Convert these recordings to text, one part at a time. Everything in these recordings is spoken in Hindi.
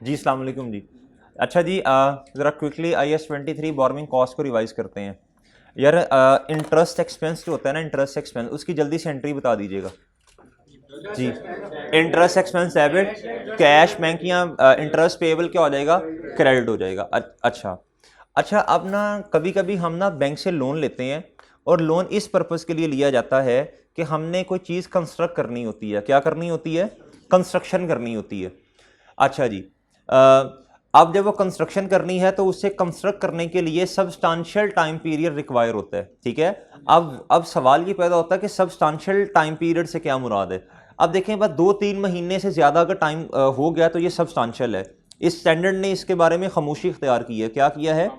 जी अस्सलाम वालेकुम जी। अच्छा जी, ज़रा क्विकली IS-23 बोरोइंग कॉस्ट को रिवाइज करते हैं। यार इंटरेस्ट एक्सपेंस जो होता है ना, इंटरेस्ट एक्सपेंस उसकी जल्दी से एंट्री बता दीजिएगा जी। Interest expense debit, cash bank या इंटरेस्ट पेएबल क्या हो जाएगा, क्रेडिट हो जाएगा। अच्छा अच्छा, अब ना कभी कभी हम ना बैंक से लोन लेते हैं और लोन इस पर्पज़ के लिए लिया जाता है कि हमने कोई चीज़ कंस्ट्रक्ट करनी होती है। क्या करनी होती है? कंस्ट्रक्शन करनी होती है। अच्छा जी, अब जब वो कंस्ट्रक्शन करनी है तो उसे कंस्ट्रक्ट करने के लिए सब्सटेंशियल टाइम पीरियड रिक्वायर होता है, ठीक है। अब सवाल ये पैदा होता है कि सब्सटेंशियल टाइम पीरियड से क्या मुराद है। अब देखें, बस 2-3 महीने से ज़्यादा अगर टाइम हो गया तो ये सब्सटेंशियल है। इस स्टैंडर्ड ने इसके बारे में खामोशी इख्तियार की है। क्या किया है?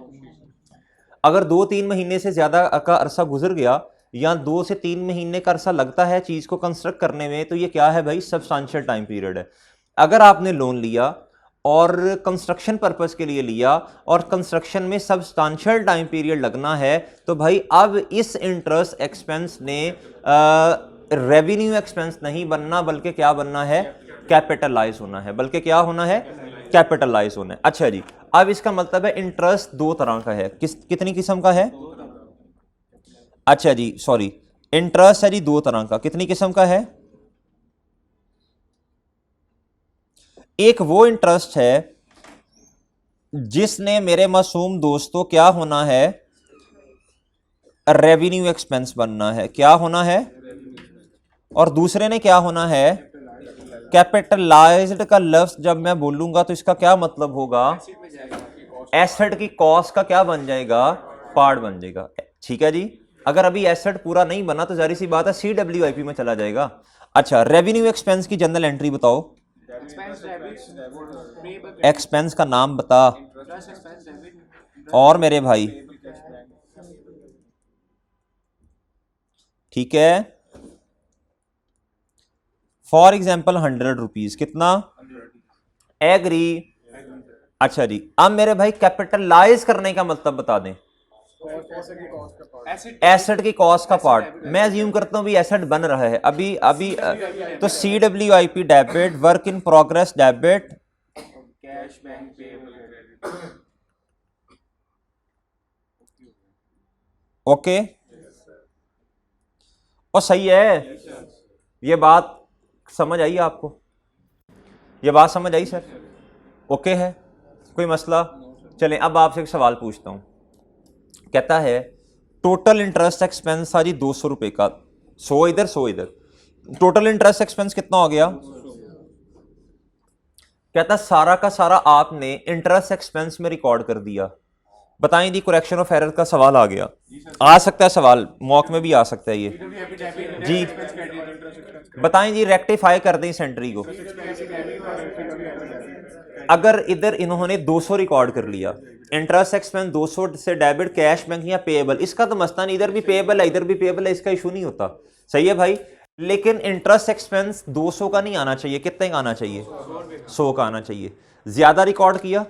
अगर 2-3 महीने से ज़्यादा का अरसा गुजर गया या 2 से 3 महीने का अरसा लगता है चीज़ को कंस्ट्रक्ट करने में, तो ये क्या है भाई? सब्सटेंशियल टाइम पीरियड है। अगर आपने लोन लिया और कंस्ट्रक्शन पर्पस के लिए लिया और कंस्ट्रक्शन में सब्सटेंशियल टाइम पीरियड लगना है, तो भाई अब इस इंटरेस्ट एक्सपेंस ने रेवेन्यू एक्सपेंस नहीं बनना, बल्कि क्या बनना है? कैपिटलाइज होना है। बल्कि क्या होना है? कैपिटलाइज होना है। अच्छा जी, अब इसका मतलब है इंटरेस्ट दो तरह का है। कितनी किस्म का है? अच्छा जी, सॉरी, इंटरेस्ट है जी दो तरह का। कितनी किस्म का है? एक वो इंटरेस्ट है जिसने मेरे मासूम दोस्तों क्या होना है? रेवेन्यू एक्सपेंस बनना है। क्या होना है? और दूसरे ने क्या होना है? कैपिटलाइज्ड का लफ्ज जब मैं बोलूंगा तो इसका क्या मतलब होगा? एसेट की कॉस्ट का क्या बन जाएगा? पार्ट बन जाएगा। ठीक है जी। अगर अभी एसेट पूरा नहीं बना तो जारी सी बात है CWIP में चला जाएगा। अच्छा, रेवेन्यू एक्सपेंस की जनरल एंट्री बताओ। एक्सपेंस का नाम बता। और मेरे भाई, ठीक है, फॉर एग्जाम्पल 100 रुपीज। कितना? एग्री। अच्छा जी, अब मेरे भाई कैपिटलाइज करने का मतलब बता दें। एसेट की कॉस्ट का पार्ट। मैं अज्यूम करता हूं भी एसेट बन रहा है अभी अभी तो CWIP debit, work in progress debit. Okay, और सही है। ये बात समझ आई आपको? ये बात समझ आई सर? ओके है, कोई मसला? चलें, अब आपसे एक सवाल पूछता हूं। कहता है टोटल इंटरेस्ट एक्सपेंस था जी 200 रुपए का। 100 इधर 100 इधर। टोटल इंटरेस्ट एक्सपेंस कितना हो गया? कहता सारा का सारा आपने इंटरेस्ट एक्सपेंस में रिकॉर्ड कर दिया। बताएं जी, करेक्शन ऑफ एरर का सवाल आ गया। आ सकता है सवाल, मॉक में भी आ सकता है ये जी। बताएं जी, रेक्टिफाई कर दें इस एंट्री को। अगर इधर इन्होंने 200 रिकॉर्ड कर लिया, इंटरेस्ट एक्सपेंस 200 से डेबिट, कैश बैंक या पेएबल, इसका तो मसला नहीं, इधर भी पेएबल है इधर भी पेएबल है, इसका इशू नहीं होता। सही है भाई। लेकिन इंटरेस्ट एक्सपेंस 200 का नहीं आना चाहिए। कितने का आना चाहिए? 100 का आना चाहिए। ज्यादा रिकॉर्ड किया,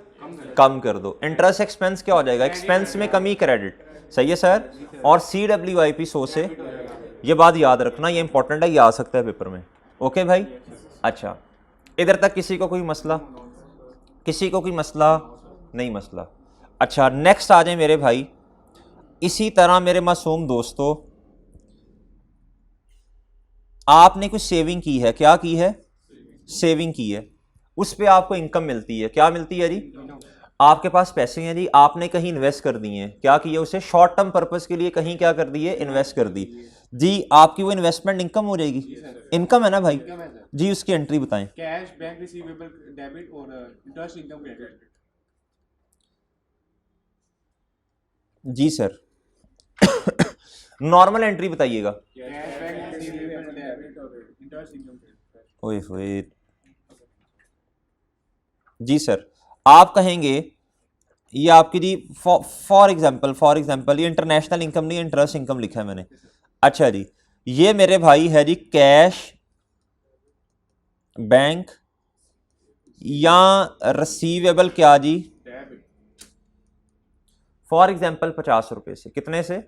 कम कर दो। इंटरेस्ट एक्सपेंस क्या हो जाएगा? एक्सपेंस में कमी, क्रेडिट। सही है सर। और CWIP 100 से, ये बात याद रखना, ये इंपॉर्टेंट है, ये आ सकता है पेपर में। ओके भाई। अच्छा, इधर तक किसी को कोई मसला? किसी को कोई मसला नहीं? मसला। अच्छा, नेक्स्ट आ जाए मेरे भाई। इसी तरह मेरे मासूम दोस्तों, आपने कुछ सेविंग की है। क्या की है? सेविंग की है। उस पे आपको इनकम मिलती है। क्या मिलती है जी? आपके पास पैसे हैं जी, आपने कहीं इन्वेस्ट कर दिए हैं। क्या किया? उसे शॉर्ट टर्म पर्पस के लिए कहीं क्या कर दिए? इन्वेस्ट कर दी जी। आपकी वो इन्वेस्टमेंट इनकम हो जाएगी। इनकम है ना भाई जी? उसकी एंट्री बताएं। कैश बैंक रिसीवेबल डेबिट और इंटरेस्ट इनकम क्रेडिट। जी सर। नॉर्मल एंट्री बताइएगा। कैश बैंक रिसीवेबल डेबिट और इंटरेस्ट इनकम क्रेडिट। ओए होए। जी सर, आप कहेंगे ये आपकी जी, फॉर एग्जांपल ये इंटरनेशनल इनकम नहीं, इंटरेस्ट इनकम लिखा है मैंने। अच्छा जी, ये मेरे भाई है जी कैश बैंक या रिसीवेबल क्या जी? फॉर एग्जांपल 50 रुपए से। कितने से?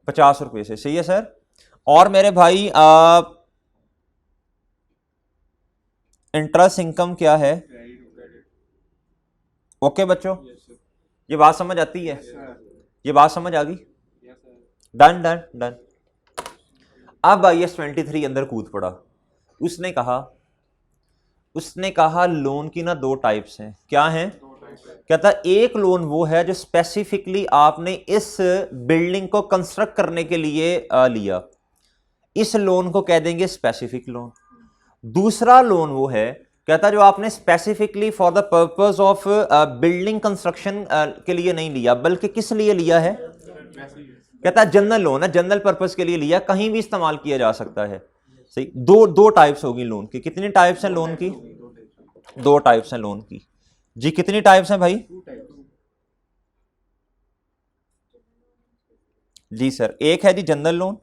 50 रुपए से। सही है सर। और मेरे भाई इंटरेस्ट इनकम क्या है? ओके बच्चों, Yes, sir. ये बात समझ आती है? Sir. ये बात समझ आ गई? Yes, sir. Done done done. अब IAS 23 अंदर कूद पड़ा। उसने कहा लोन की ना दो टाइप्स हैं। क्या हैं? कहता एक लोन वो है जो स्पेसिफिकली आपने इस बिल्डिंग को कंस्ट्रक्ट करने के लिए लिया, इस लोन को कह देंगे स्पेसिफिक लोन। दूसरा लोन वो है, कहता जो आपने specifically for the purpose of building construction के लिए नहीं लिया, बल्कि किस लिए लिया है? कहता जनरल लोन है, जनरल पर्पस के लिए लिया, कहीं भी इस्तेमाल किया जा सकता है। सही, दो टाइप्स होगी लोन की। कितनी टाइप्स हैं लोन की? दो टाइप्स हैं लोन की। जी कितनी टाइप्स हैं भाई? जी सर, एक है जी जनरल लोन,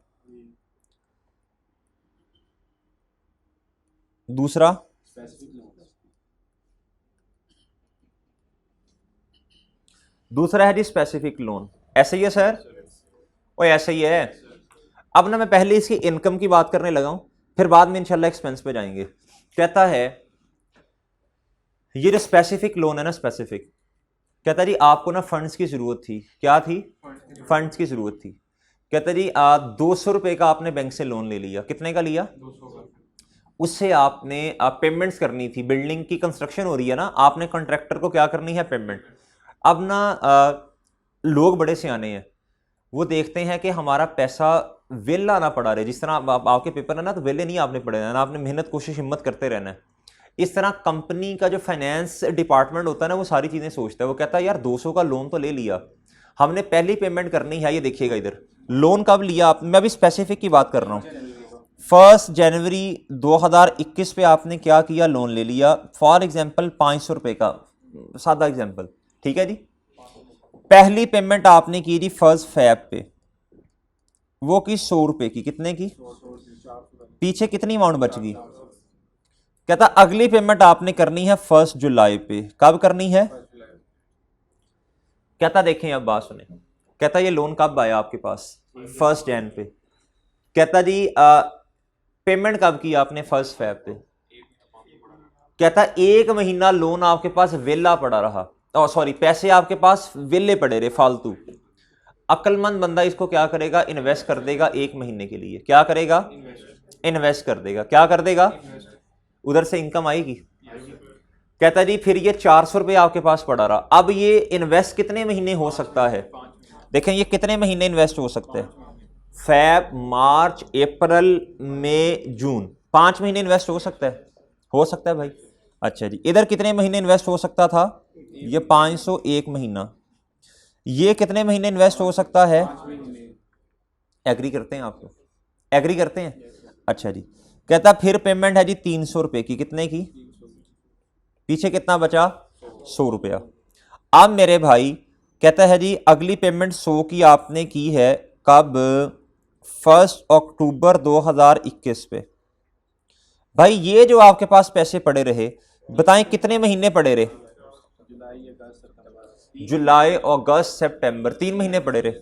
दूसरा है जी स्पेसिफिक लोन। ऐसे ही है सर? ओ ऐसे ही है। अब ना मैं पहले इसकी इनकम की बात करने लगा हूं, फिर बाद में इंशाल्लाह एक्सपेंस पे जाएंगे। कहता है ये जो स्पेसिफिक लोन है ना, स्पेसिफिक, कहता जी आपको ना फंड्स की जरूरत थी। क्या थी? फंड्स की जरूरत थी। कहता जी 200 रुपए का आपने बैंक से लोन ले लिया। कितने का लिया? 200 का। उससे आपने पेमेंट्स करनी थी। बिल्डिंग की कंस्ट्रक्शन हो रही है ना, आपने कॉन्ट्रैक्टर को क्या करनी है? पेमेंट। अब ना लोग बड़े सियाने हैं, वो देखते हैं कि हमारा पैसा वेला ना पड़ा रहे। जिस तरह आपके पेपर है ना, तो वेले नहीं आपने पड़े रहना, आपने मेहनत कोशिश हिम्मत करते रहना है। इस तरह कंपनी का जो फाइनेंस डिपार्टमेंट होता है ना, वो सारी चीज़ें सोचता है। वो कहता है यार 200 का लोन तो ले लिया, हमने पहली पेमेंट करनी है। ये देखिएगा इधर, लोन कब लिया आप? मैं अभी स्पेसिफिक की बात कर रहा हूँ। 1 जनवरी 2021 पे आपने क्या किया? लोन ले लिया। फॉर एग्जाम्पल 500 रुपये का, सादा एग्जाम्पल, ठीक है जी। पहली पेमेंट आपने की जी 1 फरवरी पे, वो की 100 रुपये की। कितने की? पीछे कितनी अमाउंट बच गई? कहता अगली पेमेंट आपने करनी है 1 जुलाई पे। कब करनी है? कहता देखें अब बात सुने। कहता ये लोन कब आया आपके पास? 1 जैन पे। कहता जी पेमेंट कब की आपने? 1 फरवरी पे। कहता 1 महीना लोन आपके पास वेला पड़ा रहा, सॉरी पैसे आपके पास वेले पड़े रहे फालतू। अक्लमंद बंदा इसको क्या करेगा? इन्वेस्ट कर देगा 1 महीने के लिए। क्या करेगा? इन्वेस्ट कर देगा। क्या कर देगा? उधर से इनकम आएगी। कहता जी फिर ये 400 रुपये आपके पास पड़ा रहा। अब ये इन्वेस्ट कितने महीने हो सकता है? देखें ये कितने महीने इन्वेस्ट हो सकते हैं? फेब, मार्च, अप्रैल, मई, जून, 5 महीने इन्वेस्ट हो सकता है। हो सकता है भाई। अच्छा जी, इधर कितने महीने इन्वेस्ट हो सकता था? ये 501 महीना। ये कितने महीने इन्वेस्ट हो सकता है? एग्री करते हैं आप लोग? एग्री करते हैं? अच्छा जी। कहता फिर पेमेंट है जी 300 रुपये की। कितने की? पीछे कितना बचा? 100 रुपया। अब मेरे भाई कहता है जी अगली पेमेंट 100 की आपने की है। कब? 1 अक्टूबर 2021 पे। भाई ये जो आपके पास पैसे पड़े रहे, बताएं कितने महीने पड़े रहे? जुलाई, अगस्त, सितंबर, 3 महीने पड़े रहे।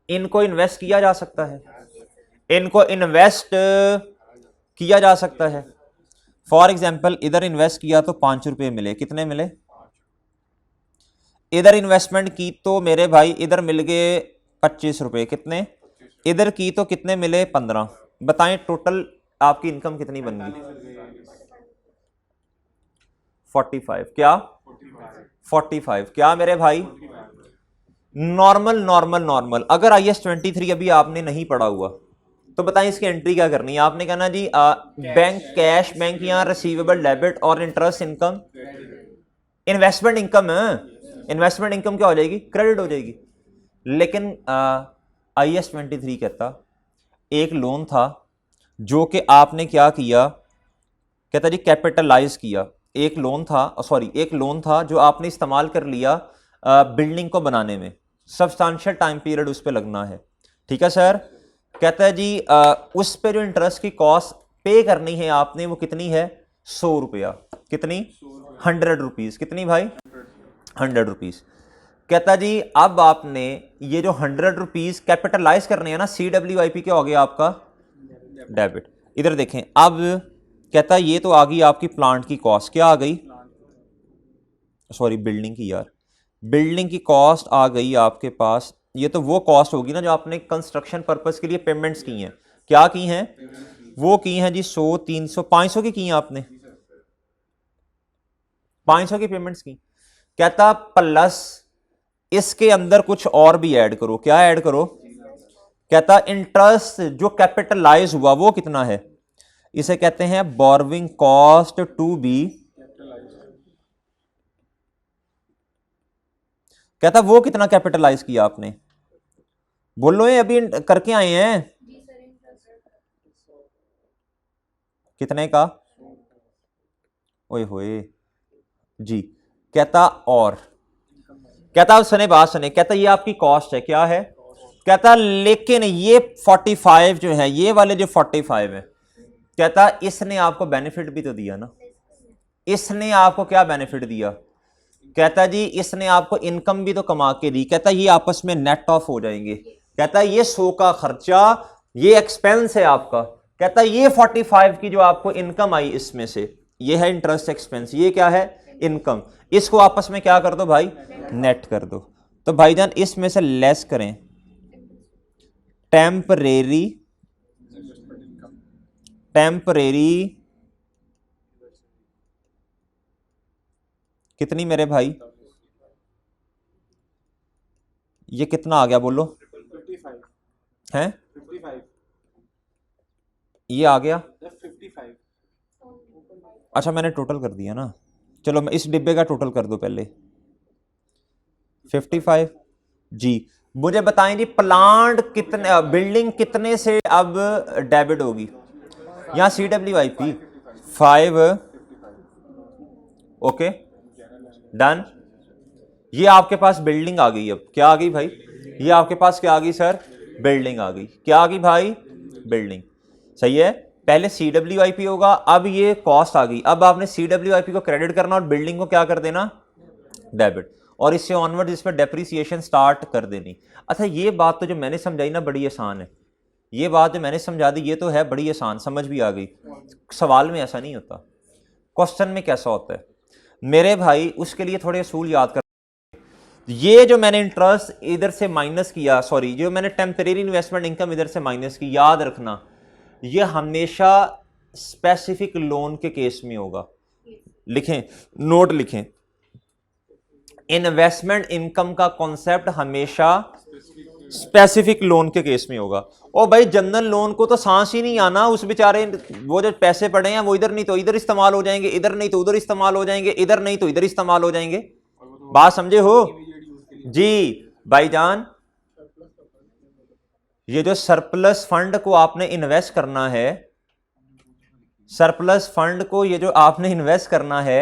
इनको इन्वेस्ट किया जा सकता है, इनको इन्वेस्ट किया जा सकता है। फॉर एग्जाम्पल इधर इन्वेस्ट किया तो 5 रुपये मिले। कितने मिले? इधर इन्वेस्टमेंट की तो मेरे भाई इधर मिल गए 25 रुपये। कितने? इधर की तो कितने मिले? 15। बताएं टोटल आपकी इनकम कितनी बन गई? 45। क्या? 45। क्या मेरे भाई? नॉर्मल। अगर IAS 23 अभी आपने नहीं पढ़ा हुआ तो बताएं इसकी एंट्री क्या करनी है? आपने कहना जी बैंक कैश, बैंक या रिसीवेबल डेबिट और interest income, investment income. Investment income क्या हो जाएगी? क्रेडिट हो जाएगी। लेकिन IAS 23 कहता एक लोन था जो कि आपने क्या किया? कहता जी कैपिटलाइज किया। एक लोन था जो आपने इस्तेमाल कर लिया बिल्डिंग को बनाने में। सब्सटेंशियल टाइम पीरियड उस पर लगना है। ठीक है सर। कहता है जी उस पे जो इंटरेस्ट की कॉस्ट पे करनी है आपने, वो कितनी है? 100 रुपया। कितनी? 100 रुपीज। कितनी भाई? 100 रुपीज। कहता जी अब आपने ये जो 100 रुपीज कैपिटलाइज करने हैं ना, CWIP क्या हो गया आपका? डेबिट। इधर देखें अब कहता ये तो आ गई आपकी प्लांट की कॉस्ट, क्या आ गई, सॉरी बिल्डिंग की यार, बिल्डिंग की कॉस्ट आ गई आपके पास। ये तो वो कॉस्ट होगी ना जो आपने कंस्ट्रक्शन पर्पस के लिए पेमेंट्स की हैं, क्या की हैं, वो की हैं जी 100, 300, 500 की हैं आपने, 500 की पेमेंट्स की। कहता प्लस इसके अंदर कुछ और भी ऐड करो, क्या ऐड करो, कहता इंटरेस्ट जो कैपिटलाइज हुआ वो कितना है, इसे कहते हैं बोरोविंग कॉस्ट टू बी, कहता वो कितना कैपिटलाइज किया आपने, बोलो ये अभी करके आए हैं, कितने का, ओए होए जी। कहता और, कहता सुने बात सुने, कहता ये आपकी कॉस्ट है, क्या है, कहता लेकिन ये 45 जो है, ये वाले जो 45 है, कहता इसने आपको बेनिफिट भी तो दिया ना, इसने आपको क्या बेनिफिट दिया, कहता जी इसने आपको इनकम भी तो कमा के दी, कहता ये आपस में नेट ऑफ हो जाएंगे, कहता ये 100 का खर्चा, ये एक्सपेंस है आपका, कहता ये 45 की जो आपको इनकम आई इसमें से, ये है इंटरेस्ट एक्सपेंस, ये क्या है इनकम, इसको आपस में क्या कर दो भाई, नेट कर दो। तो भाईजान इसमें से लेस करें टेम्परेरी, टेम्परेरी कितनी मेरे भाई, ये कितना आ गया बोलो, 55 हैं 55 ये आ गया, 55 अच्छा मैंने टोटल कर दिया ना, चलो मैं इस डिब्बे का टोटल कर दो पहले, 55 जी। मुझे बताएं जी प्लांट कितने, बिल्डिंग कितने से अब डेबिट होगी, यहाँ CWIP 5, ओके डन। ये आपके पास बिल्डिंग आ गई, अब क्या आ गई भाई, ये आपके पास क्या आ गई सर, बिल्डिंग आ गई, क्या आ गई भाई, बिल्डिंग, सही है। पहले CWIP होगा, अब ये कॉस्ट आ गई, अब आपने CWIP को क्रेडिट करना और बिल्डिंग को क्या कर देना, डेबिट, और इससे ऑनवर्ड इस पर डेप्रिसिएशन स्टार्ट कर देनी। अच्छा ये बात तो जो मैंने समझाई ना बड़ी आसान है, ये बात जो मैंने समझा दी ये तो है बड़ी आसान, समझ भी आ गई, सवाल में ऐसा नहीं होता, क्वेश्चन में कैसा होता है मेरे भाई, उसके लिए थोड़े असूल याद कर। ये जो मैंने इंटरेस्ट इधर से माइनस किया, सॉरी जो मैंने टेम्परेरी इन्वेस्टमेंट इनकम इधर से माइनस की, याद रखना ये हमेशा स्पेसिफिक लोन के केस में होगा, लिखें नोट लिखें, इन्वेस्टमेंट इनकम का कॉन्सेप्ट हमेशा स्पेसिफिक लोन के केस में होगा। ओ भाई जनरल लोन को तो सांस ही नहीं आना, उस बेचारे वो जो पैसे पड़े हैं वो इधर नहीं तो इधर इस्तेमाल हो जाएंगे, इधर नहीं तो उधर इस्तेमाल हो जाएंगे, इधर नहीं तो इधर इस्तेमाल हो जाएंगे, बात समझे हो जी भाईजान। ये जो सरप्लस फंड को आपने इन्वेस्ट करना है, सरप्लस फंड को ये जो आपने इन्वेस्ट करना है,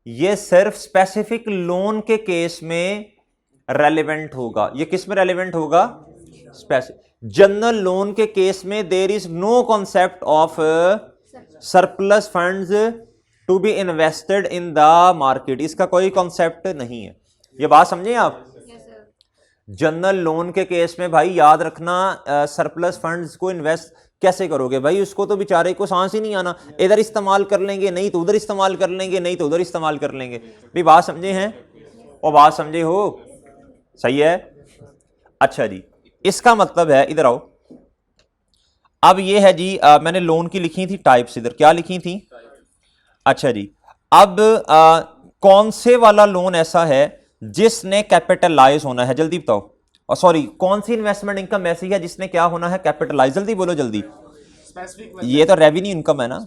ये सिर्फ स्पेसिफिक लोन के केस में रेलेवेंट होगा। ये किस में रेलेवेंट होगा, जनरल लोन के केस में there is no concept of surplus funds to be invested in the market, इसका कोई कॉन्सेप्ट नहीं है, ये बात समझे आप। जनरल लोन के केस में भाई याद रखना, सरप्लस फंड्स को इन्वेस्ट कैसे करोगे भाई, उसको तो बेचारे को सांस ही नहीं आना, इधर इस्तेमाल कर लेंगे नहीं तो उधर इस्तेमाल कर लेंगे, नहीं तो उधर इस्तेमाल कर लेंगे, भाई बात समझे हैं और बात समझे हो, सही है। अच्छा जी इसका मतलब है, इधर आओ, अब ये है जी मैंने लोन की लिखी थी टाइप्स, इधर क्या लिखी थी, अच्छा जी अब कौन से वाला लोन ऐसा है जिसने कैपिटलाइज होना है, जल्दी बताओ, और सॉरी कौन सी इन्वेस्टमेंट इनकम ऐसी है जिसने क्या होना है, कैपिटलाइज, जल्दी बोलो जल्दी, ये तो रेवेन्यू इनकम है ना,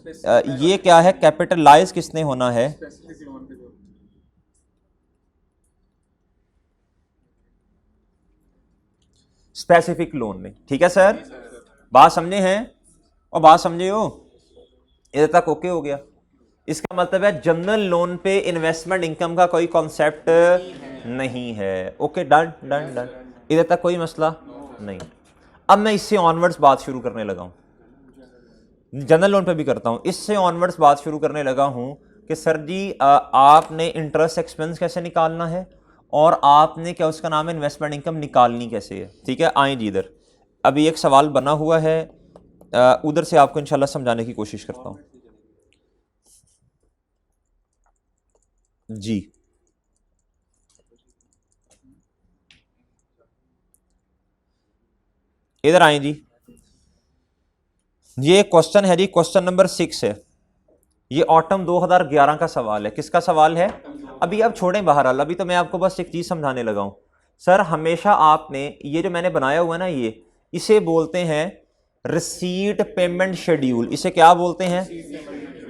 ये क्या है, कैपिटलाइज किसने होना है, स्पेसिफिक लोन में, ठीक है सर, बात समझे हैं और बात समझे हो, इधर तक ओके हो गया। इसका मतलब है जनरल लोन पे इन्वेस्टमेंट इनकम का कोई कॉन्सेप्ट नहीं है, ओके डन डन डन, इधर तक कोई मसला नहीं। अब मैं इससे ऑनवर्ड्स बात शुरू करने लगा हूं, जनरल लोन पे भी करता हूं, इससे ऑनवर्ड्स बात शुरू करने लगा हूं कि सर जी आपने इंटरेस्ट एक्सपेंस कैसे निकालना है और आपने क्या उसका नाम है इन्वेस्टमेंट इनकम निकालनी कैसे है, ठीक है। आए जी इधर, अभी एक सवाल बना हुआ है, उधर से आपको इंशाल्लाह समझाने की कोशिश करता हूं। जी इधर आए जी, ये क्वेश्चन है जी, क्वेश्चन नंबर 6 है। ये ऑटम 2011 का सवाल है। किसका सवाल है? अभी आप छोड़ें बहरहाल, अभी तो मैं आपको बस एक चीज समझाने लगा हूं। सर हमेशा आपने ये जो मैंने बनाया हुआ है ना, ये इसे बोलते हैं रिसीट पेमेंट शेड्यूल। इसे क्या बोलते हैं?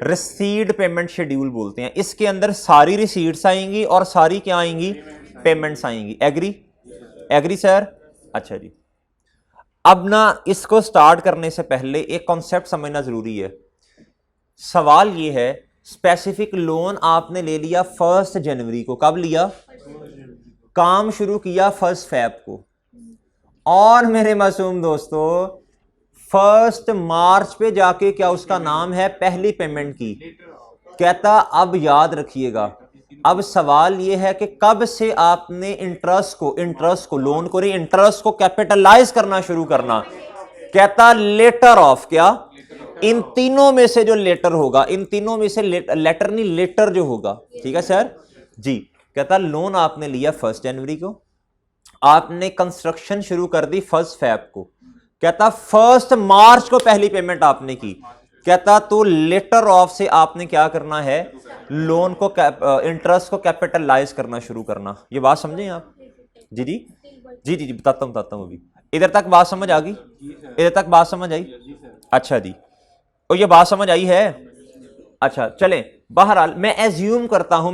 रिसीट पेमेंट शेड्यूल बोलते हैं। इसके अंदर सारी रिसीट्स आएंगी और सारी क्या आएंगी? पेमेंट्स आएंगी। एग्री? Agree sir? अच्छा जी, अब ना इसको स्टार्ट करने से पहले एक कॉन्सेप्ट समझना जरूरी है। सवाल ये है, स्पेसिफिक लोन आपने ले लिया 1 जनवरी को। कब लिया? काम शुरू किया 1 फेब को, और मेरे मासूम दोस्तों 1 मार्च पे जाके क्या उसका नाम है, पहली पेमेंट की। कहता अब याद रखिएगा, अब सवाल ये है कि कब से आपने इंटरेस्ट को लोन को नहीं, इंटरेस्ट को कैपिटलाइज करना शुरू करना। कहता लेटर ऑफ, क्या? इन तीनों में से जो लेटर होगा, इन तीनों में से लेटर नहीं, लेटर जो होगा। ठीक है सर जी। कहता लोन आपने लिया 1 जनवरी को, आपने कंस्ट्रक्शन शुरू कर दी 1 फेब को। कहता 1 मार्च को पहली पेमेंट आपने की। कहता तो लेटर ऑफ से आपने क्या करना है, लोन को इंटरेस्ट को कैपिटलाइज करना शुरू करना। ये बात समझे आप? जी जी जी जी जी, बताता हूं अभी। इधर तक बात समझ आ गई? इधर तक बात समझ आई? अच्छा जी, और ये बात समझ आई है? अच्छा चलें, बहरहाल मैं एज्यूम करता हूं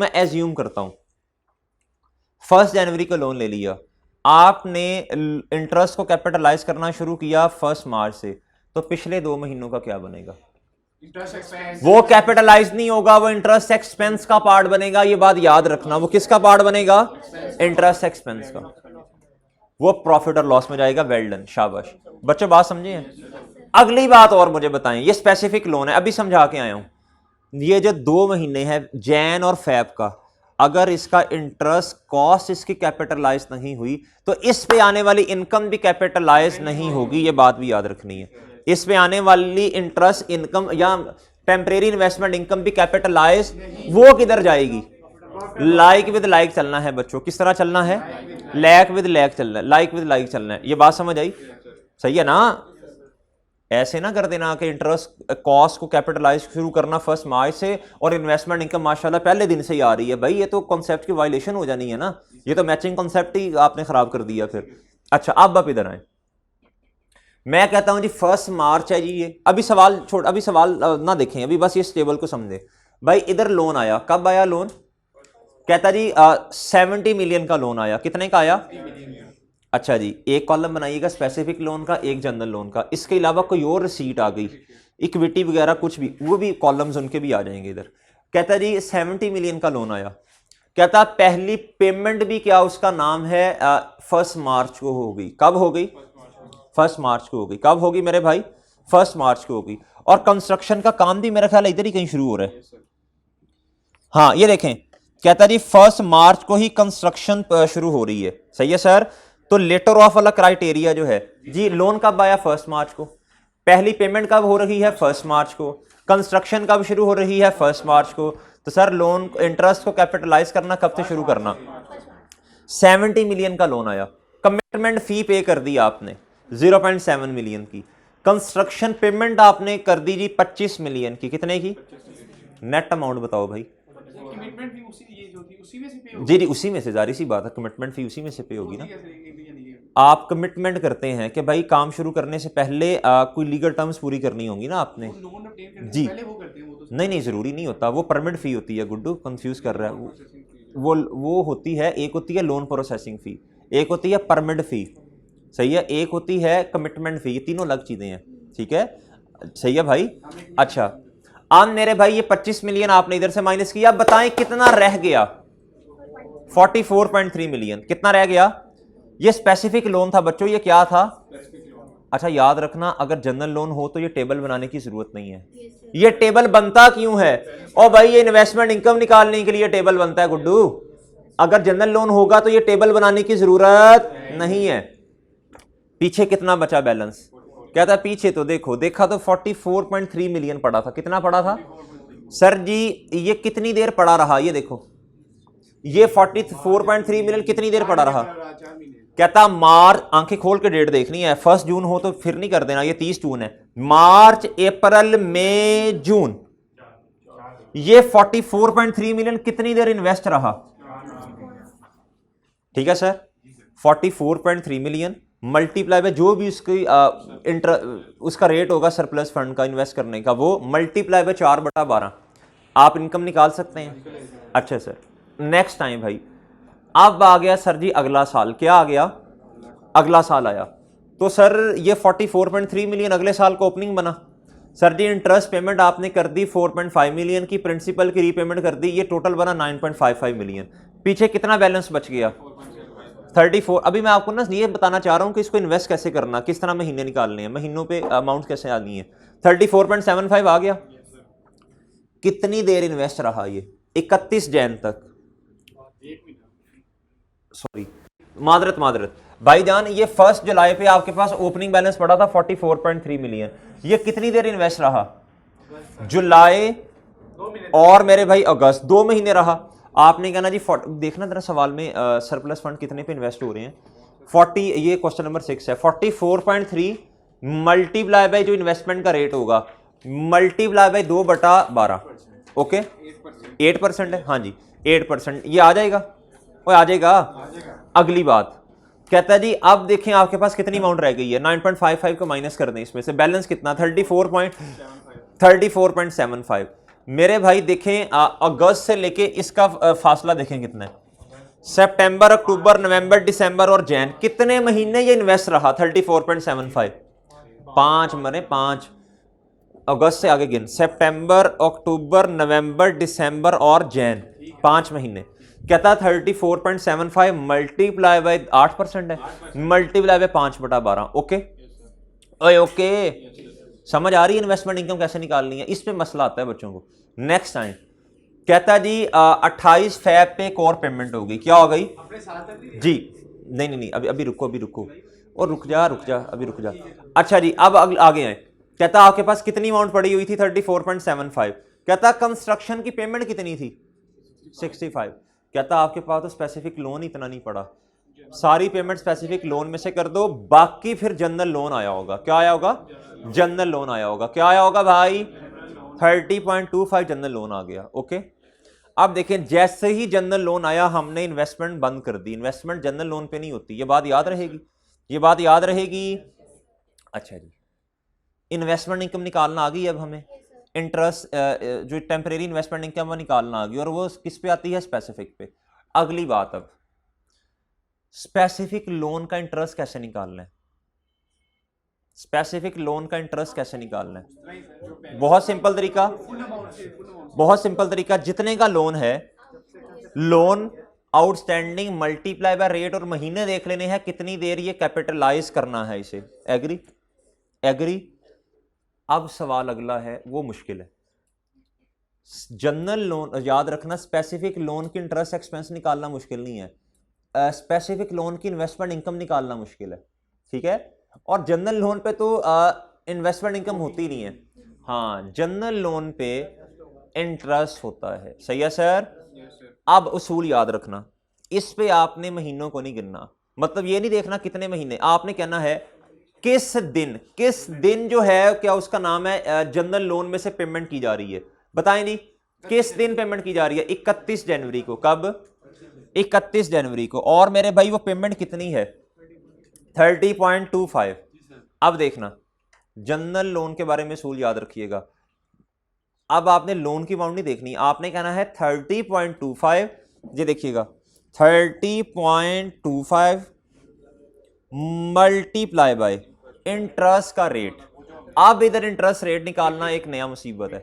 1 जनवरी को लोन ले लिया, आपने इंटरेस्ट को कैपिटलाइज करना शुरू किया 1 मार्च से, तो पिछले 2 महीनों का क्या बनेगा? वो कैपिटलाइज नहीं होगा, वो इंटरेस्ट एक्सपेंस का पार्ट बनेगा। ये बात याद रखना। वो किसका पार्ट बनेगा? इंटरेस्ट एक्सपेंस का। वो प्रॉफिट और लॉस में जाएगा। वेल डन, शाबाश बच्चों, बात समझे हैं? अगली बात और मुझे बताएं, ये स्पेसिफिक लोन है, अभी समझा के आया हूं। ये जो 2 महीने है जैन और फेब का, अगर इसका इंटरेस्ट कॉस्ट इसकी कैपिटलाइज नहीं हुई तो इस पे आने वाली इनकम भी कैपिटलाइज नहीं होगी। ये बात भी याद रखनी है। इस पे आने वाली इंटरेस्ट इनकम या टेम्परेरी इन्वेस्टमेंट इनकम भी कैपिटलाइज, वो किधर जाएगी? लाइक विद लाइक चलना है बच्चों। किस तरह चलना है? लैक विद लैक चलना है, लाइक विद लाइक चलना है। ये बात समझ आई? सही है ना? ऐसे ना कर देना कि इंटरेस्ट कॉस्ट को कैपिटलाइज शुरू करना 1 मार्च से और इन्वेस्टमेंट इनकम माशाल्लाह पहले दिन से ही आ रही है। भाई ये तो कॉन्सेप्ट की वायलेशन हो जानी है ना, ये तो मैचिंग कॉन्सेप्ट ही आपने खराब कर दिया फिर। अच्छा अब आप इधर आए, मैं कहता हूं जी 1 मार्च है जी। ये अभी सवाल छोड़, अभी सवाल ना देखें, अभी बस इस टेबल को समझे। भाई इधर लोन आया, कब आया लोन? कहता जी 70 मिलियन का लोन आया। कितने का आया? अच्छा जी, एक कॉलम बनाइएगा स्पेसिफिक लोन का, एक जनरल लोन का। इसके अलावा कोई और रिसीट आ गई, इक्विटी वगैरह कुछ भी, वो भी कॉलम्स उनके भी आ जाएंगे इधर। कहता जी 70 मिलियन का लोन आया। कहता पहली पेमेंट भी क्या उसका नाम है 1 मार्च को हो गई। कब हो गई? 1 मार्च को हो गई। कब होगी मेरे भाई? 1 मार्च को होगी। और कंस्ट्रक्शन का काम भी मेरा ख्याल इधर ही कहीं शुरू हो रहा है। हाँ ये देखें, कहता जी 1 मार्च को ही कंस्ट्रक्शन शुरू हो रही है। सही है सर? तो लेटर ऑफ वाला क्राइटेरिया जो है जी, लोन कब आया? 1 मार्च को। पहली पेमेंट कब हो रही है? 1 मार्च को। कंस्ट्रक्शन कब शुरू हो रही है? 1 मार्च को। तो सर लोन इंटरेस्ट को कैपिटलाइज करना कब से शुरू करना? 70 मिलियन का लोन आया, कमिटमेंट फी पे कर दी आपने 0.7 मिलियन की। कंस्ट्रक्शन पेमेंट आपने कर दी जी 25 मिलियन की। कितने की? नेट अमाउंट बताओ भाई। कमिटमेंट भी उसी में से पे होगी? जी जी उसी में से, जारी सी बात है, कमिटमेंट फी उसी में से पे होगी ना। आप कमिटमेंट करते हैं कि भाई काम शुरू करने से पहले कोई लीगल टर्म्स पूरी करनी होंगी ना आपने। लोन ऑब्टेन करने जी से पहले वो करते हैं वो तो। नहीं जरूरी नहीं होता, वो परमिट फी होती है। गुड्डू कंफ्यूज कर रहा है वो होती है, एक होती है लोन प्रोसेसिंग फी, एक होती है परमिट फी। सही है? एक होती है कमिटमेंट फी। ये तीनों अलग चीजें हैं। ठीक है? सही है भाई? अच्छा अब मेरे भाई ये 25 मिलियन आपने इधर से माइनस किया, बताएं कितना रह गया? 44.3 मिलियन। कितना रह गया? ये स्पेसिफिक लोन था बच्चों। ये क्या था? अच्छा याद रखना, अगर जनरल लोन हो तो ये टेबल बनाने की जरूरत नहीं है। ये टेबल बनता क्यों है? और भाई ये इन्वेस्टमेंट इनकम निकालने के लिए टेबल बनता है गुड्डू। अगर जनरल लोन होगा तो ये टेबल बनाने की जरूरत नहीं है। पीछे कितना बचा बैलेंस? कहता है पीछे तो देखो, देखा तो 44.3 मिलियन पड़ा था। कितना पड़ा था सर जी? ये कितनी देर पड़ा रहा? ये देखो, ये 44.3 मिलियन कितनी देर पड़ा रहा? 4 महीने। कहता मार्च, आंखें खोल के डेट देखनी है, 1 जून हो तो फिर नहीं कर देना, ये 30 जून है। मार्च, अप्रैल, मई, जून, ये 44.3 मिलियन कितनी देर इन्वेस्ट रहा? ठीक है सर, 44.3 मिलियन मल्टीप्लाई बाय जो भी उसकी उसका रेट होगा सरप्लस फंड का इन्वेस्ट करने का, वो मल्टीप्लाई बाय 4/12 आप इनकम निकाल सकते हैं। अच्छा सर, नेक्स्ट टाइम भाई, अब आ गया सर जी अगला साल। क्या आ गया? अगला साल आया तो सर ये 44.3 मिलियन अगले साल का ओपनिंग बना। सर जी इंटरेस्ट पेमेंट आपने कर दी 4.5 मिलियन की, प्रिंसिपल की रीपेमेंट कर दी, ये टोटल बना 9.55 मिलियन। पीछे कितना बैलेंस बच गया? 34। अभी मैं आपको ना ये बताना चाह रहा हूं कि इसको इन्वेस्ट कैसे करना, किस तरह महीने निकालने हैं, महीनों पे अमाउंट कैसे आनी है। 34.75 आ गया। कितनी देर इन्वेस्ट रहा ये? 31 जैन तक। सॉरी, मादरत भाईजान, ये 1 जुलाई पे आपके पास ओपनिंग बैलेंस पड़ा था 44.3 मिलियन। ये कितनी देर इन्वेस्ट रहा? जुलाई और मेरे भाई अगस्त, 2 महीने रहा। आपने कहना जी देखना जरा सवाल में सरप्लस फंड कितने पे इन्वेस्ट हो रहे हैं। 40, ये क्वेश्चन नंबर 6 है। 44.3 मल्टीप्लाई बाय जो इन्वेस्टमेंट का रेट होगा मल्टीप्लाई बाय 2/12। ओके, 8% है। हाँ जी 8%, ये आ जाएगा। वो आ जाएगा। अगली बात कहता है जी अब देखें आपके पास कितनी अमाउंट रह गई है। 9.55 को माइनस कर दें इसमें से, बैलेंस कितना? 34.75। मेरे भाई देखें अगस्त से लेके इसका फासला देखें कितना है। सितंबर, अक्टूबर, नवंबर, दिसंबर और जैन, कितने महीने ये इन्वेस्ट रहा? 34.75। 5 अगस्त से आगे गिन, सितंबर, अक्टूबर, नवंबर, दिसंबर और जैन, 5 महीने। कहता 34.75 मल्टीप्लाई बाय 8% है, मल्टीप्लाई बाय 5/12। ओके ओके, समझ आ रही है इन्वेस्टमेंट इनकम कैसे निकालनी है? इस पे मसला आता है बच्चों को। नेक्स्ट टाइम कहता जी 28 फैब पे एक और पेमेंट होगी। क्या हो गई जी? नहीं, अभी रुको और रुक जा अभी रुक जा। अच्छा जी, अब आगे आए। कहता आपके पास कितनी अमाउंट पड़ी हुई थी? 34.75। कहता कंस्ट्रक्शन की पेमेंट कितनी थी? 65। कहता आपके पास तो स्पेसिफिक लोन इतना नहीं पड़ा, सारी पेमेंट स्पेसिफिक लोन में से कर दो, बाकी फिर जनरल लोन आया होगा। क्या आया होगा? जनरल लोन आया होगा। क्या आया होगा भाई? 30.25 जनरल लोन आ गया। ओके, अब देखें जैसे ही जनरल लोन आया हमने इन्वेस्टमेंट बंद कर दी। इन्वेस्टमेंट जनरल लोन पे नहीं होती, ये बात याद रहेगी, ये बात याद रहेगी। अच्छा जी, इन्वेस्टमेंट इनकम निकालना आ गई। अब हमें इंटरेस्ट जो टेम्परेरी इन्वेस्टमेंट इनकम वो निकालना आ गई, और वो किस पे आती है? स्पेसिफिक पे। अगली बात, अब स्पेसिफिक लोन का इंटरेस्ट कैसे निकालना है? स्पेसिफिक लोन का इंटरेस्ट कैसे निकालना है? बहुत सिंपल तरीका, बहुत सिंपल तरीका। जितने का लोन है, loan outstanding multiply by rate और महीने देख लेने हैं, कितनी देर ये कैपिटलाइज करना है इसे। एग्री? एग्री? अब सवाल अगला है, वो मुश्किल है। जनरल लोन याद रखना, स्पेसिफिक लोन की इंटरेस्ट एक्सपेंस निकालना मुश्किल नहीं है, स्पेसिफिक लोन की इन्वेस्टमेंट इनकम निकालना मुश्किल है। ठीक है, और जनरल लोन पे तो इन्वेस्टमेंट इनकम होती नहीं है। हाँ, जनरल लोन पे इंटरेस्ट होता है। सही है सर? अब उसूल याद रखना, इस पे आपने महीनों को नहीं गिनना। मतलब ये नहीं देखना कितने महीने, आपने कहना है किस दिन जो है, क्या उसका नाम है, जनरल लोन में से पेमेंट की जा रही है। बताएं जी, किस दिन पेमेंट की जा रही है? 31 जनवरी को। कब? 31 जनवरी को। और मेरे भाई वो पेमेंट कितनी है? 30.25। अब देखना, जनरल लोन के बारे में सूल याद रखिएगा। अब आपने लोन की अमाउंट नहीं देखनी, आपने कहना है 30.25। ये देखिएगा 30.25 मल्टीप्लाई बाय इंटरेस्ट का रेट। अब इधर इंटरेस्ट रेट निकालना एक नया मुसीबत है।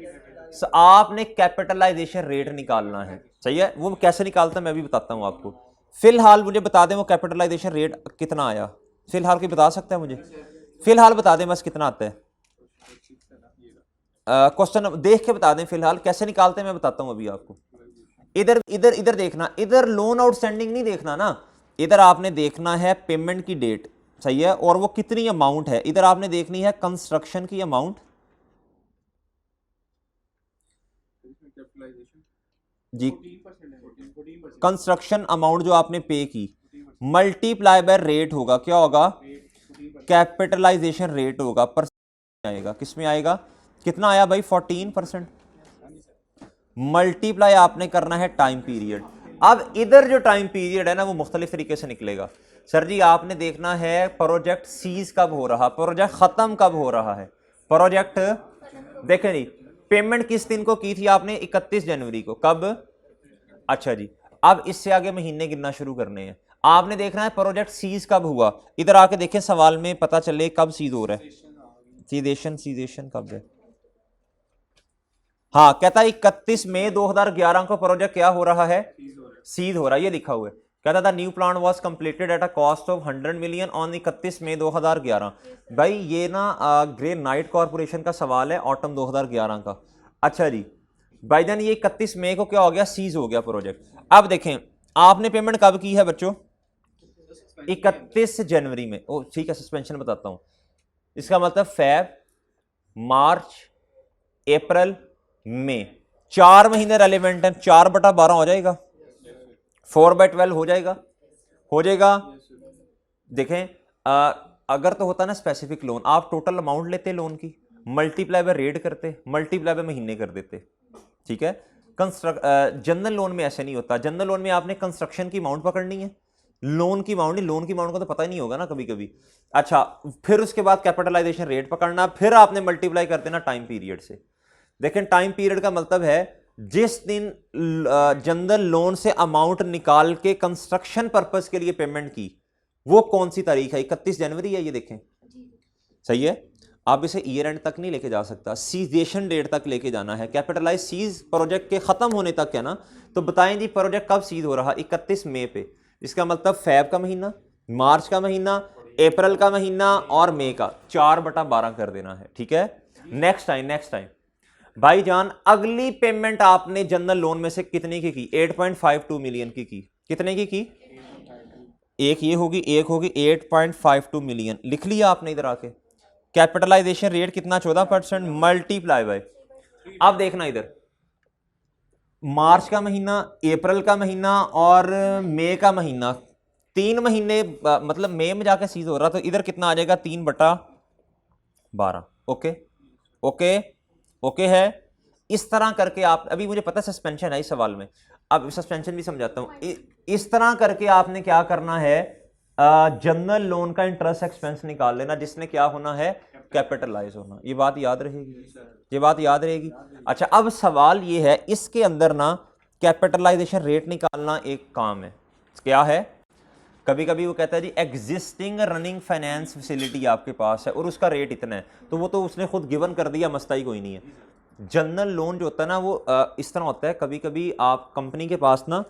आपने कैपिटलाइजेशन रेट निकालना है। सही है? वो कैसे निकालता है मैं भी बताता हूं आपको। फिलहाल मुझे बता दें वो कैपिटलाइजेशन रेट कितना आया, फिलहाल कोई बता सकता है मुझे? फिलहाल बता दें बस कितना आता है। क्वेश्चन देख के बता दें फिलहाल, कैसे निकालते हैं मैं बताता हूं अभी आपको। इधर इधर इधर देखना, इधर लोन आउटस्टैंडिंग नहीं देखना ना, इधर आपने देखना है पेमेंट की डेट। सही है, और वो कितनी अमाउंट है, इधर आपने देखनी है कंस्ट्रक्शन की अमाउंट जी, 14%। कंस्ट्रक्शन अमाउंट जो आपने पे की मल्टीप्लाई बाय रेट होगा, क्या होगा, कैपिटलाइजेशन रेट होगा, पर आएगा, किस में आएगा, कितना आया भाई 14%, मल्टीप्लाई आपने करना है टाइम पीरियड। अब इधर जो टाइम पीरियड है ना वो मुख्तलिफ तरीके से निकलेगा। सर जी आपने देखना है प्रोजेक्ट सीज कब हो रहा, प्रोजेक्ट खत्म कब हो रहा है, प्रोजेक्ट देखें जी, पेमेंट किस दिन को की थी आपने, 31 जनवरी को, कब, अच्छा जी, अब इससे आगे महीने गिनना शुरू करने हैं। आपने देखना है प्रोजेक्ट सीज कब हुआ, इधर आके देखें सवाल में पता चले कब सीज हो रहा है, सीजेशन कब है, हाँ कहता है 31 मई 2011 को प्रोजेक्ट क्या हो रहा है, सीज हो रहा है, ये लिखा हुआ है। कहता था new plant was completed at a cost of 100 million on 31 मई 2011। भाई ये ना ग्रे नाइट कॉर्पोरेशन का सवाल है, ऑटम 2011 का। अच्छा जी, भाई जान ये 31 मई को क्या हो गया, सीज हो गया प्रोजेक्ट। अब देखें आपने पेमेंट कब की है बच्चों, 31 जनवरी में, ओ ठीक है सस्पेंशन बताता हूं, इसका मतलब फेब, मार्च, अप्रैल, मई, 4 महीने रेलिवेंट है, 4/12 हो जाएगा, 4/12 हो जाएगा, हो जाएगा। देखें अगर तो होता ना स्पेसिफिक लोन, आप टोटल अमाउंट लेते लोन की, मल्टीप्लाई बाय रेट करते, मल्टीप्लाई बाय महीने कर देते, ठीक है। जनरल लोन में ऐसे नहीं होता, जनरल लोन में आपने कंस्ट्रक्शन की अमाउंट पकड़नी है, लोन की अमाउंट नहीं, लोन की अमाउंट को तो पता ही नहीं होगा ना कभी कभी। अच्छा फिर उसके बाद कैपिटलाइजेशन रेट पकड़ना, फिर आपने मल्टीप्लाई कर देना टाइम पीरियड से। देखें टाइम पीरियड का मतलब है जिस दिन जनरल लोन से अमाउंट निकाल के कंस्ट्रक्शन पर्पस के लिए पेमेंट की, वो कौन सी तारीख है, 31 जनवरी है, ये देखें सही है। आप इसे ईयर एंड तक नहीं लेके जा सकता, सीजेशन डेट तक लेके जाना है, कैपिटलाइज सीज प्रोजेक्ट के खत्म होने तक है ना। तो बताएं जी प्रोजेक्ट कब सीज हो रहा, 31 मई पे, इसका मतलब फेब का महीना, मार्च का महीना, अप्रैल का महीना और मई का, 4/12 कर देना है, ठीक है। नेक्स्ट टाइम भाईजान अगली पेमेंट आपने जनरल लोन में से कितने की 8.52 मिलियन की कितने की, एक ये होगी, एक होगी 8.52 मिलियन, लिख लिया आपने इधर आके। कैपिटलाइजेशन रेट कितना 14%, मल्टीप्लाई बाय, अब देखना इधर मार्च का महीना, अप्रैल का महीना और मई का महीना, 3 महीने मतलब मई में जाके सीज हो रहा, तो इधर कितना आ जाएगा 3/12। ओके ओके ओके है। इस तरह करके आप, अभी मुझे पता सस्पेंशन है इस सवाल में, अब सस्पेंशन भी समझाता हूं। इस तरह करके आपने क्या करना है, जनरल लोन का इंटरेस्ट एक्सपेंस निकाल लेना, जिसने क्या होना है, कैपिटलाइज होना। ये बात याद रहेगी, ये बात याद रहेगी। अच्छा अब सवाल ये है, इसके अंदर ना कैपिटलाइजेशन रेट निकालना एक काम है, क्या है, कभी कभी वो कहता है जी एग्जिस्टिंग रनिंग फाइनेंस फैसिलिटी आपके पास है और उसका रेट इतना है, तो वो तो उसने खुद गिवन कर दिया, मसला ही कोई नहीं है। जनरल लोन जो होता है ना वो इस तरह होता है, कभी कभी आप कंपनी के पास ना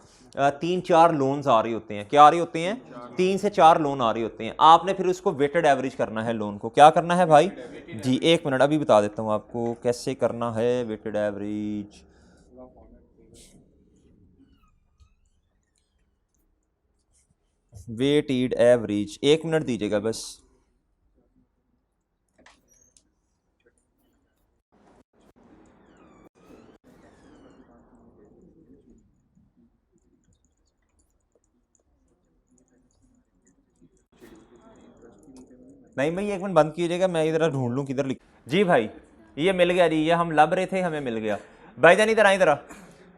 3-4 लोन्स आ रहे होते हैं, क्या आ रहे होते हैं, 3 से 4 लोन आ रहे होते हैं, आपने फिर उसको वेटेड एवरेज करना है, लोन को क्या करना है भाई जी, 1 मिनट अभी बता देता हूँ आपको कैसे करना है weighted average. Weighted average 1 minute दीजिएगा बस। नहीं भाई 1 मिनट बंद कीजिएगा, मैं इधर ढूंढ लूँ किधर लिख, जी भाई ये मिल गया जी, ये हम लब रहे थे हमें मिल गया। भाईजान इधर आए, इधर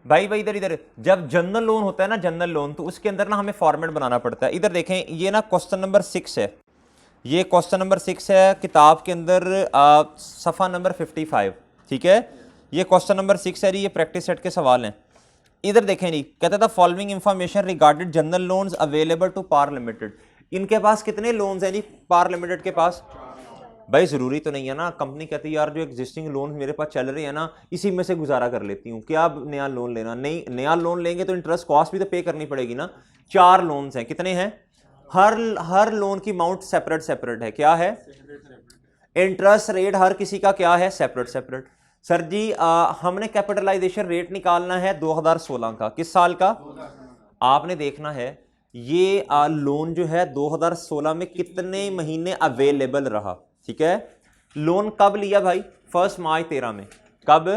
भाई इधर इधर, जब जनरल लोन होता है ना जनरल लोन, तो उसके अंदर ना हमें फॉर्मेट बनाना पड़ता है। इधर देखें ये ना क्वेश्चन नंबर 6 है, ये क्वेश्चन नंबर 6 है किताब के अंदर, सफ़ा नंबर 55, ठीक है। ये क्वेश्चन नंबर 6 है जी, ये प्रैक्टिस सेट के सवाल हैं। इधर देखें जी, कहता था following information regarded general loans available to Par Limited. इनके पास कितने लोन्स हैं जी पार लिमिटेड के पास, भाई ज़रूरी तो नहीं है ना, कंपनी कहती है यार जो एग्जिस्टिंग लोन मेरे पास चल रहे हैं ना इसी में से गुजारा कर लेती हूँ, क्या नया लोन लेना, नहीं नया लोन लेंगे तो इंटरेस्ट कॉस्ट भी तो पे करनी पड़ेगी ना। 4 लोन्स हैं, कितने हैं, हर लोन की अमाउंट सेपरेट सेपरेट है, क्या है, इंटरेस्ट रेट हर किसी का क्या है, सेपरेट सेपरेट। सर जी हमने कैपिटलाइजेशन रेट निकालना है 2016 का, किस साल का, आपने देखना है ये लोन जो है 2016 में कितने महीने अवेलेबल रहा, ठीक है। लोन कब लिया भाई, 1 मार्च 13 में, कब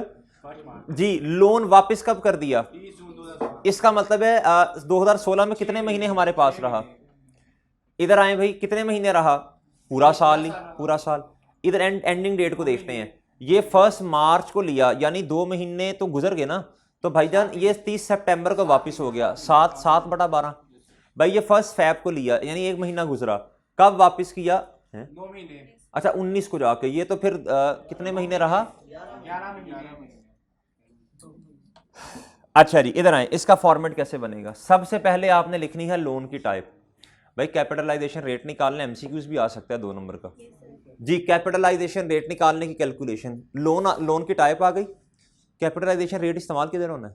जी, लोन वापस कब कर दिया, 30 जून 2016। इसका मतलब है 2016 में कितने महीने हमारे पास रहा, इधर आए भाई, कितने महीने रहा, पूरा साल ही, पूरा साल। इधर एंडिंग डेट को देखते हैं, ये 1 मार्च को लिया, यानी 2 महीने तो गुजर गए ना, तो भाईजान ये 30 सितंबर को वापस हो गया, 7/12। भाई ये 1 फैब को लिया, यानी 1 महीना गुजरा, कब वापस किया है, 9 महीने, अच्छा 19 को जाके, ये तो फिर कितने महीने रहा, 11 महीने। अच्छा जी, इधर आए, इसका फॉर्मेट कैसे बनेगा, सबसे पहले आपने लिखनी है लोन की टाइप। भाई कैपिटलाइजेशन रेट निकालने, एमसीक्यूज भी आ सकता है 2 नंबर का जी। कैपिटलाइजेशन रेट निकालने की कैलकुलेशन, लोन की टाइप आ गई, कैपिटलाइजेशन रेट इस्तेमाल किधर होना है,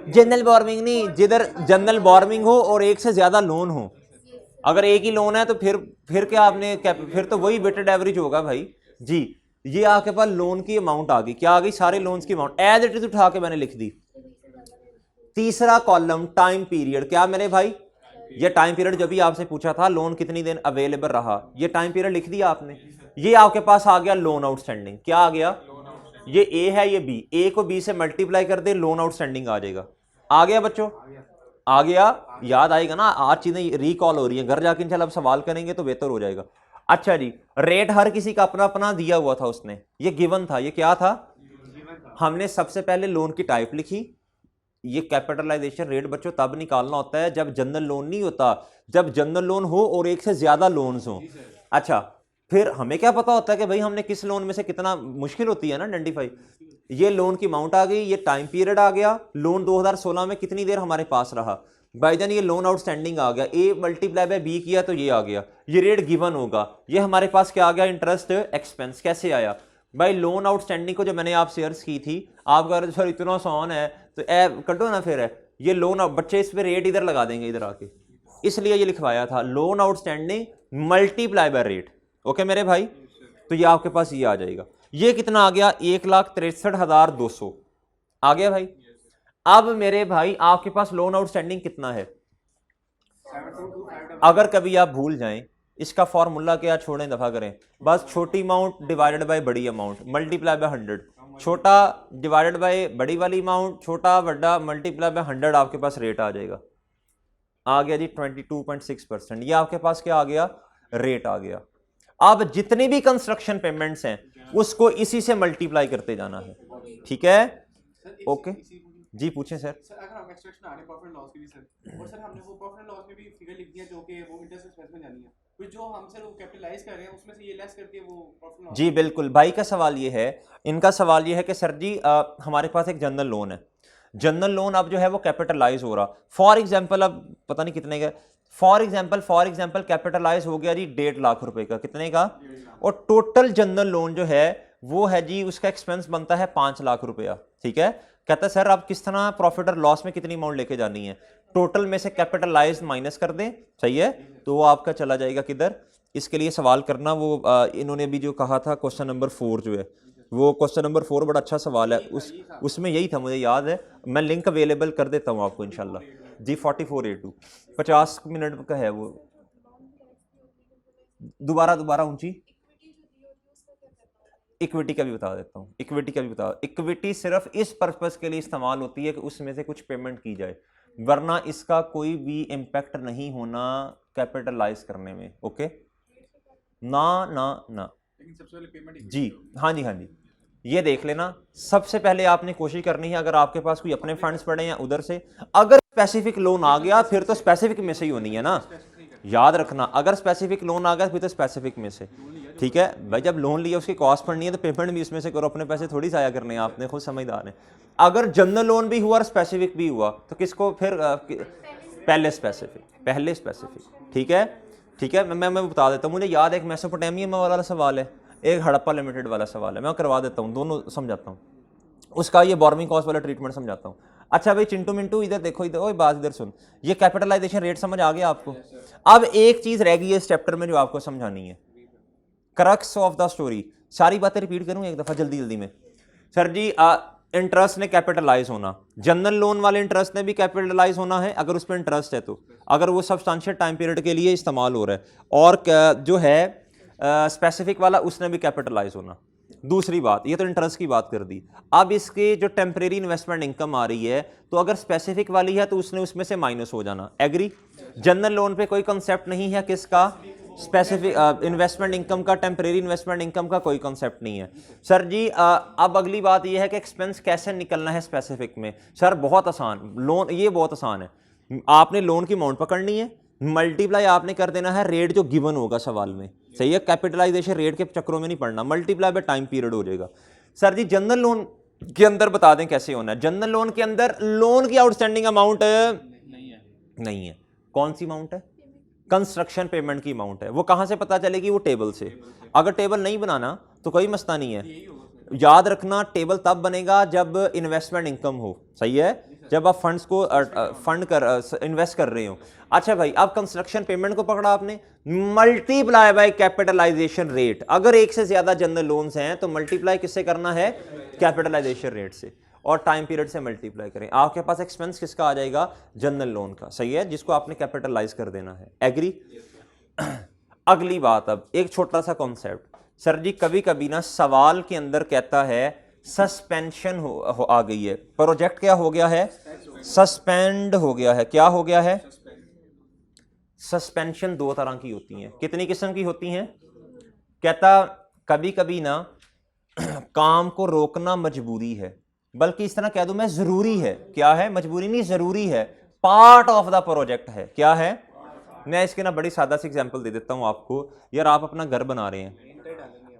जनरल बोर्मिंग नहीं, जिधर जनरल बोर्मिंग हो और एक से ज्यादा लोन हो। अगर एक ही लोन है तो फिर क्या आपने फिर तो वही वेटेड एवरेज होगा भाई जी। ये आपके पास लोन की अमाउंट आ गई, क्या आ गई, सारे लोन्स की अमाउंट एज इट इज उठा के मैंने लिख दी। तीसरा कॉलम टाइम पीरियड, क्या मेरे भाई, ये टाइम पीरियड जब भी आपसे पूछा था लोन कितनी दिन अवेलेबल रहा, ये टाइम पीरियड लिख दिया आपने। ये आपके पास आ गया लोन आउटस्टैंडिंग, क्या आ गया, ये ए है ये बी, ए को बी से मल्टीप्लाई कर दे, लोन आउटस्टैंडिंग आ जाएगा। आ गया बच्चों, आ गया, याद आएगा ना, आज चीजें रिकॉल हो रही है, घर जाके इंशाल्लाह अब सवाल करेंगे तो बेहतर हो जाएगा। अच्छा जी, रेट हर किसी का अपना अपना दिया हुआ था उसने, ये गिवन था, ये क्या था, हमने सबसे पहले लोन की टाइप लिखी। ये कैपिटलाइजेशन रेट बच्चों तब निकालना होता है जब जनरल लोन नहीं होता, जब जनरल लोन हो और एक से ज्यादा लोन्स हो। अच्छा, फिर हमें क्या पता होता है कि भाई हमने किस लोन में से कितना, मुश्किल होती है ना आइडेंटिफाई। ये लोन की अमाउंट आ गई, ये टाइम पीरियड आ गया, लोन 2016 में कितनी देर हमारे पास रहा, भाईजान ये लोन आउटस्टैंडिंग आ गया, ए मल्टीप्लाई बाय बी किया तो ये आ गया, ये रेट गिवन होगा, ये हमारे पास क्या आ गया, इंटरेस्ट एक्सपेंस। कैसे आया भाई, लोन आउटस्टैंडिंग को जब मैंने आप शेयर्स की थी, आप कह रहे सर इतना आसान है तो ए कटो ना, फिर है ये लोन, बच्चे इस पे रेट इधर लगा देंगे इधर आके, इसलिए ये लिखवाया था loan outstanding multiply by rate. Okay मेरे भाई, तो ये आपके पास ये आ जाएगा, ये कितना आ गया, 1,63,200 आ गया भाई। अब मेरे भाई आपके पास लोन आउटस्टैंडिंग कितना है, अगर कभी आप भूल जाएं, इसका फॉर्मूला क्या, छोड़ें दफा करें, बस छोटी अमाउंट डिवाइडेड बाय बड़ी अमाउंट मल्टीप्लाई बाय 100, छोटा डिवाइडेड बाय बड़ी वाली अमाउंट, छोटा बड़ा मल्टीप्लाई बाय 100, आपके पास रेट आ जाएगा। आ गया जी 22.6%, ये आपके पास क्या आ गया, रेट आ गया। अब जितनी भी कंस्ट्रक्शन पेमेंट्स हैं उसको इसी से मल्टीप्लाई करते जाना है, ठीक है। ओके जी, पूछें सर। सर अगर हम एक्सट्रैक्शन आ रहे प्रॉफिट लॉस के भी सर, और सर हमने वो प्रॉफिट लॉस में भी फिगर लिख दिया जो कि वो इंटरेस्ट एक्सपेंस में जानी है, फिर जो हम सर वो कैपिटलाइज कर रहे हैं उसमें से ये लेस करके वो प्रॉफिट लॉस। जी बिल्कुल, भाई का सवाल ये है, इनका सवाल ये है कि सर जी हमारे पास एक जनरल लोन है, जनरल लोन अब जो है वो कैपिटलाइज हो रहा, फॉर एग्जांपल अब पता नहीं कितने का, फॉर एग्जांपल कैपिटलाइज हो गया जी 1.5 लाख रुपए का, कितने का, और टोटल जनरल लोन जो है वो है जी, उसका एक्सपेंस बनता है 5 लाख रुपया, ठीक है। कहता है सर आप किस तरह प्रॉफिट और लॉस में कितनी अमाउंट लेके जानी है, टोटल में से कैपिटलाइज माइनस कर दें, सही है, तो वो आपका चला जाएगा किधर। इसके लिए सवाल करना, वो इन्होंने भी जो कहा था क्वेश्चन नंबर 4 जो है, वो क्वेश्चन नंबर 4 बड़ा अच्छा सवाल है, उसमें यही था, मुझे याद है, मैं लिंक अवेलेबल कर देता हूँ आपको इंशाल्लाह जी। 4482 50 मिनट का है वो, दोबारा ऊंची, इक्विटी का भी बता देता हूँ, इक्विटी सिर्फ इस पर्पस के लिए इस्तेमाल होती है कि उसमें से कुछ पेमेंट की जाए, वरना इसका कोई भी इम्पैक्ट नहीं होना कैपिटलाइज करने में। ओके ना ना ना लेकिन सबसे पहले पेमेंट जी, हाँ जी हाँ जी, ये देख लेना, सबसे पहले आपने कोशिश करनी है, अगर आपके पास कोई अपने फंड्स पड़े हैं उधर से, अगर स्पेसिफिक लोन आ गया फिर तो स्पेसिफिक में से ही होनी है ना, याद रखना, अगर स्पेसिफिक लोन आ गया फिर तो स्पेसिफिक में से, ठीक है भाई। जब लोन लिया उसकी कॉस्ट पड़नी है तो पेमेंट भी उसमें से करो, अपने पैसे थोड़ी जाया करने हैं आपने, खुद समझदार हैं। अगर जनरल लोन भी हुआ और स्पेसिफिक भी हुआ तो किसको फिर पहले स्पेसिफिक, ठीक है ठीक है। मैं बता देता हूँ, मुझे याद है एक मेसोपोटामिया वाला सवाल है, एक हड़प्पा लिमिटेड वाला सवाल है, मैं करवा देता हूँ, दोनों समझाता हूँ, उसका ये बोर्मिंग कॉस्ट वाला ट्रीटमेंट समझाता हूँ। अच्छा भाई चिंटू मिंटू इधर देखो, इधर ओए बात इधर सुन, ये कैपिटलाइजेशन रेट समझ आ गया आपको। अब एक चीज रह गई है इस चैप्टर में जो आपको समझानी है, क्रक्स ऑफ द स्टोरी, सारी बातें रिपीट करूँ एक दफा जल्दी में। सर जी इंटरेस्ट ने कैपिटलाइज होना, जनरल लोन वाले इंटरेस्ट ने भी कैपिटलाइज होना है अगर उस पर इंटरेस्ट है, तो अगर वो सब्सटेंशियल टाइम पीरियड के लिए इस्तेमाल हो रहा है, और जो है स्पेसिफिक वाला उसने भी कैपिटलाइज होना। दूसरी बात, ये तो इंटरेस्ट की बात कर दी। अब इसके जो टेम्परेरी इन्वेस्टमेंट इनकम आ रही है, तो अगर स्पेसिफिक वाली है तो उसने उसमें से माइनस हो जाना। एग्री? जनरल लोन पे कोई कंसेप्ट नहीं है किसका, स्पेसिफिक इन्वेस्टमेंट इनकम का, टेम्परेरी इन्वेस्टमेंट इनकम का कोई कंसेप्ट नहीं है। सर जी अब अगली बात ये है कि एक्सपेंस कैसे निकलना है स्पेसिफिक में। सर बहुत आसान, लोन ये बहुत आसान है। आपने लोन की अमाउंट पकड़नी है, मल्टीप्लाई आपने कर देना है रेट जो गिवन होगा सवाल में, सही है? कैपिटलाइजेशन रेट के चक्रों में नहीं पड़ना, मल्टीप्लाई बाय टाइम पीरियड हो जाएगा। सर जी जनरल लोन के अंदर बता दें कैसे होना है। जनरल लोन के अंदर लोन की आउटस्टैंडिंग अमाउंट नहीं है। कौन सी अमाउंट है? कंस्ट्रक्शन पेमेंट की अमाउंट है। वो कहां से पता चलेगी? वो टेबल से। अगर टेबल नहीं बनाना तो कोई मसला नहीं है। याद रखना टेबल तब बनेगा जब इन्वेस्टमेंट इनकम हो, सही है, जब आप फंड्स को इन्वेस्ट कर रहे हो। अच्छा भाई, अब कंस्ट्रक्शन पेमेंट को पकड़ा आपने, मल्टीप्लाई बाय कैपिटलाइजेशन रेट। अगर एक से ज्यादा जनरल लोन्स हैं तो मल्टीप्लाई किससे करना है? कैपिटलाइजेशन रेट से, और टाइम पीरियड से मल्टीप्लाई करें। आपके पास एक्सपेंस किसका आ जाएगा? जनरल लोन का, सही है, जिसको आपने कैपिटलाइज कर देना है। एग्री? अगली बात, अब एक छोटा सा कॉन्सेप्ट। सर जी कभी कभी ना सवाल के अंदर कहता है सस्पेंशन आ गई है, प्रोजेक्ट क्या हो गया है? सस्पेंड हो गया है। क्या हो गया है? सस्पेंशन दो तरह की होती हैं। कितनी किस्म की होती हैं? कहता कभी कभी ना काम को रोकना मजबूरी है, बल्कि इस तरह कह दूं मैं जरूरी है। क्या है? मजबूरी नहीं, जरूरी है, पार्ट ऑफ द प्रोजेक्ट है। क्या है? मैं इसके ना बड़ी सादा सी एग्जांपल दे देता हूं आपको। यार आप अपना घर बना रहे हैं,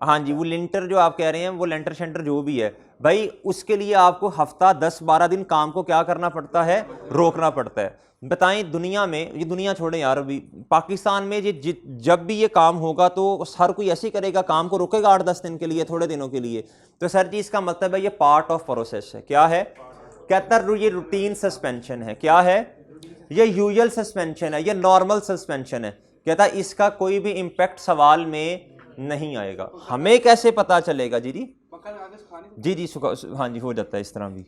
हाँ जी, वो लिंटर जो आप कह रहे हैं, वो लेंटर शेंटर जो भी है भाई, उसके लिए आपको हफ्ता 10-12 दिन काम को क्या करना पड़ता है? रोकना पड़ता है। बताएं दुनिया में, ये दुनिया छोड़ें यार, अभी पाकिस्तान में जब भी ये काम होगा तो हर कोई ऐसे ही करेगा, काम को रोकेगा 8-10 दिन के लिए, थोड़े दिनों के लिए। तो सर जी इसका मतलब है ये पार्ट ऑफ प्रोसेस है। क्या है? कहता ये रूटीन सस्पेंशन है। क्या है? ये यूजुअल सस्पेंशन है, ये नॉर्मल सस्पेंशन है। कहता इसका कोई भी इंपैक्ट सवाल में नहीं आएगा। हमें कैसे पता चलेगा? जी हाँ जी, हो जाता है इस तरह भी।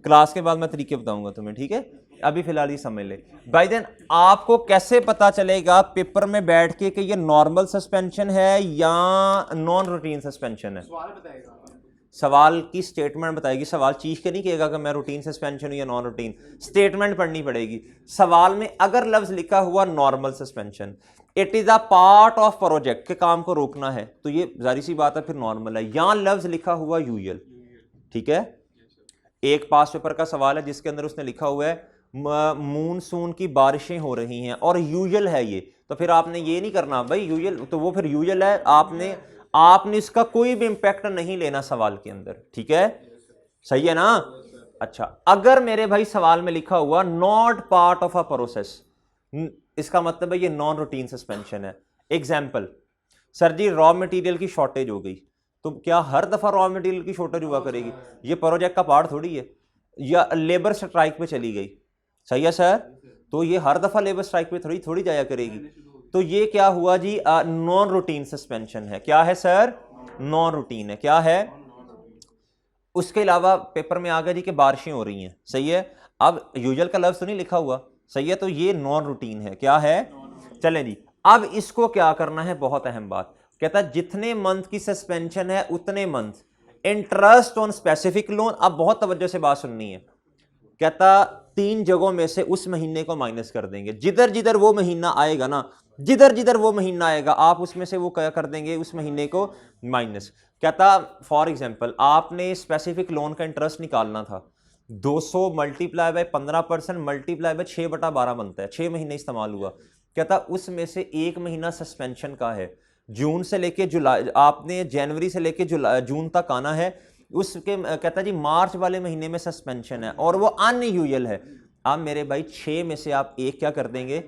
क्लास के बाद मैं तरीके बताऊंगा तुम्हें, ठीक है? अभी फिलहाल ये समझ ले। बाय देन आपको कैसे पता चलेगा पेपर में बैठ के कि ये नॉर्मल सस्पेंशन है या नॉन रूटीन सस्पेंशन है? सवाल बताएगा, सवाल की स्टेटमेंट बताएगी। सवाल चीख के नहीं कहेगा कि मैं रूटीन सस्पेंशन हूं या नॉन रूटीन, स्टेटमेंट पढ़नी पड़ेगी। सवाल में अगर लफ्ज लिखा हुआ normal suspension, it is a part of project, के काम को रोकना है, तो ये जारी सी बात है फिर नॉर्मल है। यहां लफ्ज लिखा हुआ यूजुअल, ठीक है? एक पास पेपर का सवाल है जिसके अंदर उसने लिखा हुआ है मूनसून की बारिशें हो रही हैं और यूजुअल है ये, तो फिर आपने ये नहीं करना भाई यूजुअल, तो वो फिर यूजुअल है, आपने इसका कोई भी इंपैक्ट नहीं लेना सवाल के अंदर, ठीक है? सही है ना? अच्छा, अगर मेरे भाई सवाल में लिखा हुआ not part of a process, इसका मतलब है ये नॉन रूटीन सस्पेंशन है। एग्जाम्पल, सर जी रॉ मटेरियल की शॉर्टेज हो गई, तो क्या हर दफा रॉ मटेरियल की शॉर्टेज हुआ करेगी? ये प्रोजेक्ट का पार्ट थोड़ी है। या लेबर स्ट्राइक पे चली गई, सही है सर, तो ये हर दफा लेबर स्ट्राइक पे थोड़ी जाया करेगी। तो ये क्या हुआ जी? नॉन रूटीन सस्पेंशन है। क्या है सर? नॉन रूटीन है। क्या है? उसके अलावा पेपर में आ गया जी कि बारिशें हो रही हैं, सही है, अब यूजुअल का लफ्ज तो नहीं लिखा हुआ, सही है, तो ये नॉन रूटीन है। क्या है? चलें जी, अब इसको क्या करना है? बहुत अहम बात। कहता है जितने मंथ की सस्पेंशन है उतने month interest on specific loan. अब बहुत तवज्जो से बात सुननी है। कहता 3 जगहों में से उस महीने को माइनस कर देंगे। जिधर जिधर वो महीना आएगा ना, जिधर जिधर वो महीना आएगा आप उसमें से वो क्या कर देंगे? उस महीने को माइनस। कहता फॉर एग्जांपल आपने स्पेसिफिक लोन का इंटरेस्ट निकालना था, 200 मल्टीप्लाई बाय 15% मल्टीप्लाई बाय 6/12 बनता है, 6 महीने इस्तेमाल हुआ। कहता उसमें से 1 महीना सस्पेंशन का है, जून से लेके जुलाई, आपने जनवरी से लेके जून तक आना है, उसके कहता जी मार्च वाले महीने में सस्पेंशन है और वो अनयूजुअल है। अब मेरे भाई 6 में से आप 1 क्या कर देंगे?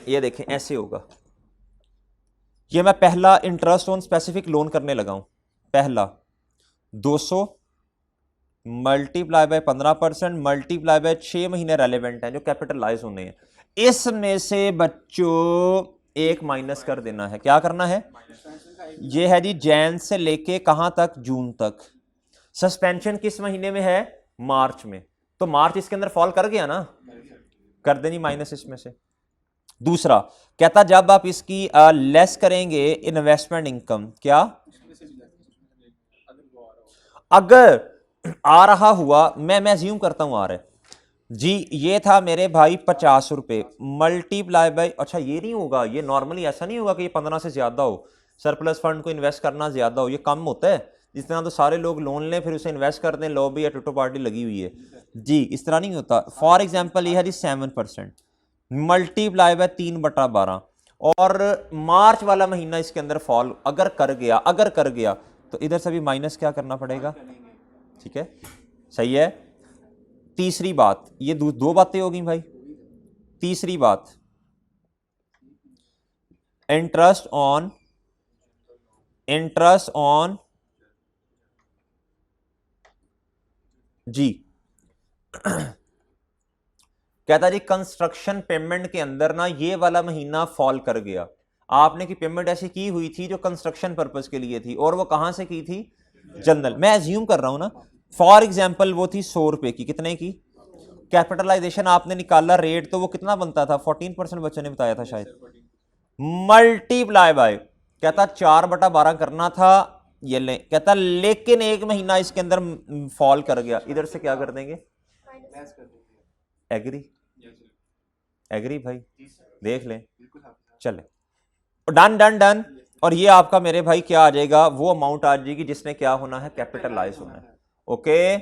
ये देखें ऐसे होगा। ये मैं पहला इंटरेस्ट ऑन स्पेसिफिक लोन करने लगा हूं। पहला 200 मल्टीप्लाई बाय 15% मल्टीप्लाई बाय 6 महीने रेलेवेंट है जो कैपिटलाइज होने हैं, इसमें से बच्चों 1 माइनस कर देना है। क्या करना है? ये है जी जैन से लेके कहां तक? जून तक। सस्पेंशन किस महीने में है? मार्च में। तो मार्च इसके अंदर फॉल कर गया ना, कर देनी माइनस इसमें से। दूसरा कहता जब आप इसकी लेस करेंगे इन्वेस्टमेंट इनकम, क्या अगर आ रहा हुआ, मैं अज्यूम करता हूं आ रहा है जी, ये था मेरे भाई 50 रुपए मल्टीप्लाई बाई, अच्छा ये नहीं होगा, ये नॉर्मली ऐसा नहीं होगा कि ये 15 से ज्यादा हो, सरप्लस फंड को इन्वेस्ट करना ज्यादा हो, ये कम होता है। इस तरह तो सारे लोग लोन लें फिर उसे इन्वेस्ट कर दें, लॉबी या टोटो पार्टी लगी हुई है जी, इस तरह नहीं होता। फॉर एग्जाम्पल ये है जी 7% मल्टीप्लाई बाय 3/12, और मार्च वाला महीना इसके अंदर फॉल अगर कर गया तो इधर से भी माइनस क्या करना पड़ेगा, ठीक है, सही है। तीसरी बात, ये दो बातें होगी भाई। तीसरी बात, इंटरेस्ट ऑन जी कहता जी कंस्ट्रक्शन पेमेंट के अंदर ना ये वाला महीना फॉल कर गया, आपने की पेमेंट ऐसी की हुई थी जो कंस्ट्रक्शन पर्पस के लिए थी, और वो कहां से की थी? जनरल। मैं एज्यूम कर रहा हूं ना, फॉर एग्जाम्पल वो थी 100 रुपए की, कितने की? कैपिटलाइजेशन आपने निकाला रेट, तो वो कितना बनता था? 14% बच्चे ने बताया था शायद, मल्टीप्लाई बाय, कहता 4/12 करना था, ये ले, कहता लेकिन एक महीना इसके अंदर फॉल कर गया, इधर से क्या कर देंगे? एग्री? एग्री भाई, देख लें, चले, डन डन डन। और ये आपका मेरे भाई क्या आ जाएगा? वो अमाउंट आ जाएगी जिसने क्या होना है? कैपिटलाइज होना है। ओके,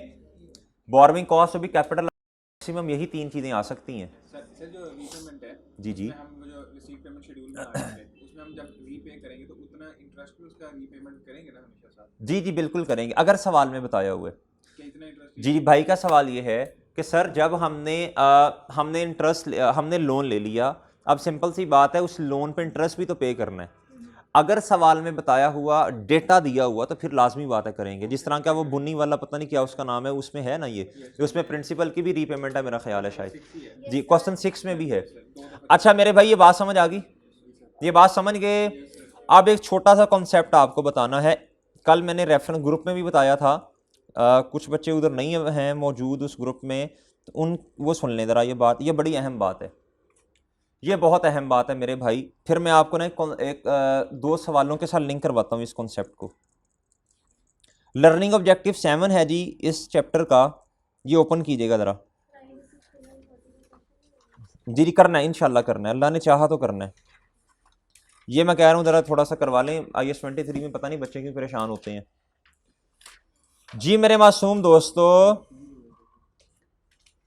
बोरोइंग कॉस्ट भी कैपिटल, मैक्सिमम यही 3 चीजें आ सकती हैं। सर जो रीपेमेंट है, जी जी, हम जो रिसीव पेमेंट शेड्यूल बना रहे हैं उसमें हम जब रीपे करेंगे तो उतना इंटरेस्ट भी उसका रीपेमेंट करेंगे ना हमेशा साथ? जी जी बिल्कुल करेंगे, अगर सवाल में बताया हुआ है। क्या इतना इंटरेस्ट? जी भाई का सवाल ये है कि सर जब हमने लोन ले लिया, अब सिंपल सी बात है, उस लोन पे इंटरेस्ट भी तो पे करना है। अगर सवाल में बताया हुआ डेटा दिया हुआ तो फिर लाजमी बात है करेंगे। जिस तरह का वो बुन्नी वाला, पता नहीं क्या उसका नाम है, उसमें है ना ये उसमें प्रिंसिपल की भी रीपेमेंट है मेरा ख्याल है शायद जी, क्वेश्चन 6 में भी है। अच्छा मेरे भाई ये बात समझ आ गई, ये बात समझ गए। अब एक छोटा सा कॉन्सेप्ट आपको बताना है, कल मैंने रेफरेंस ग्रुप में भी बताया था, कुछ बच्चे उधर नहीं हैं मौजूद उस ग्रुप में, तो वो सुन लें ज़रा ये बात, ये बड़ी अहम बात है, ये बहुत अहम बात है मेरे भाई। फिर मैं आपको ना एक 2 सवालों के साथ लिंक करवाता हूँ इस कॉन्सेप्ट को। लर्निंग ऑब्जेक्टिव 7 है जी इस चैप्टर का, ये ओपन कीजिएगा ज़रा जी, करना है इंशाल्लाह, करना है, अल्लाह ने चाहा तो करना है। ये मैं कह रहा हूँ ज़रा थोड़ा सा करवा लें, IAS 23 में पता नहीं बच्चे क्यों परेशान होते हैं जी। मेरे मासूम दोस्तों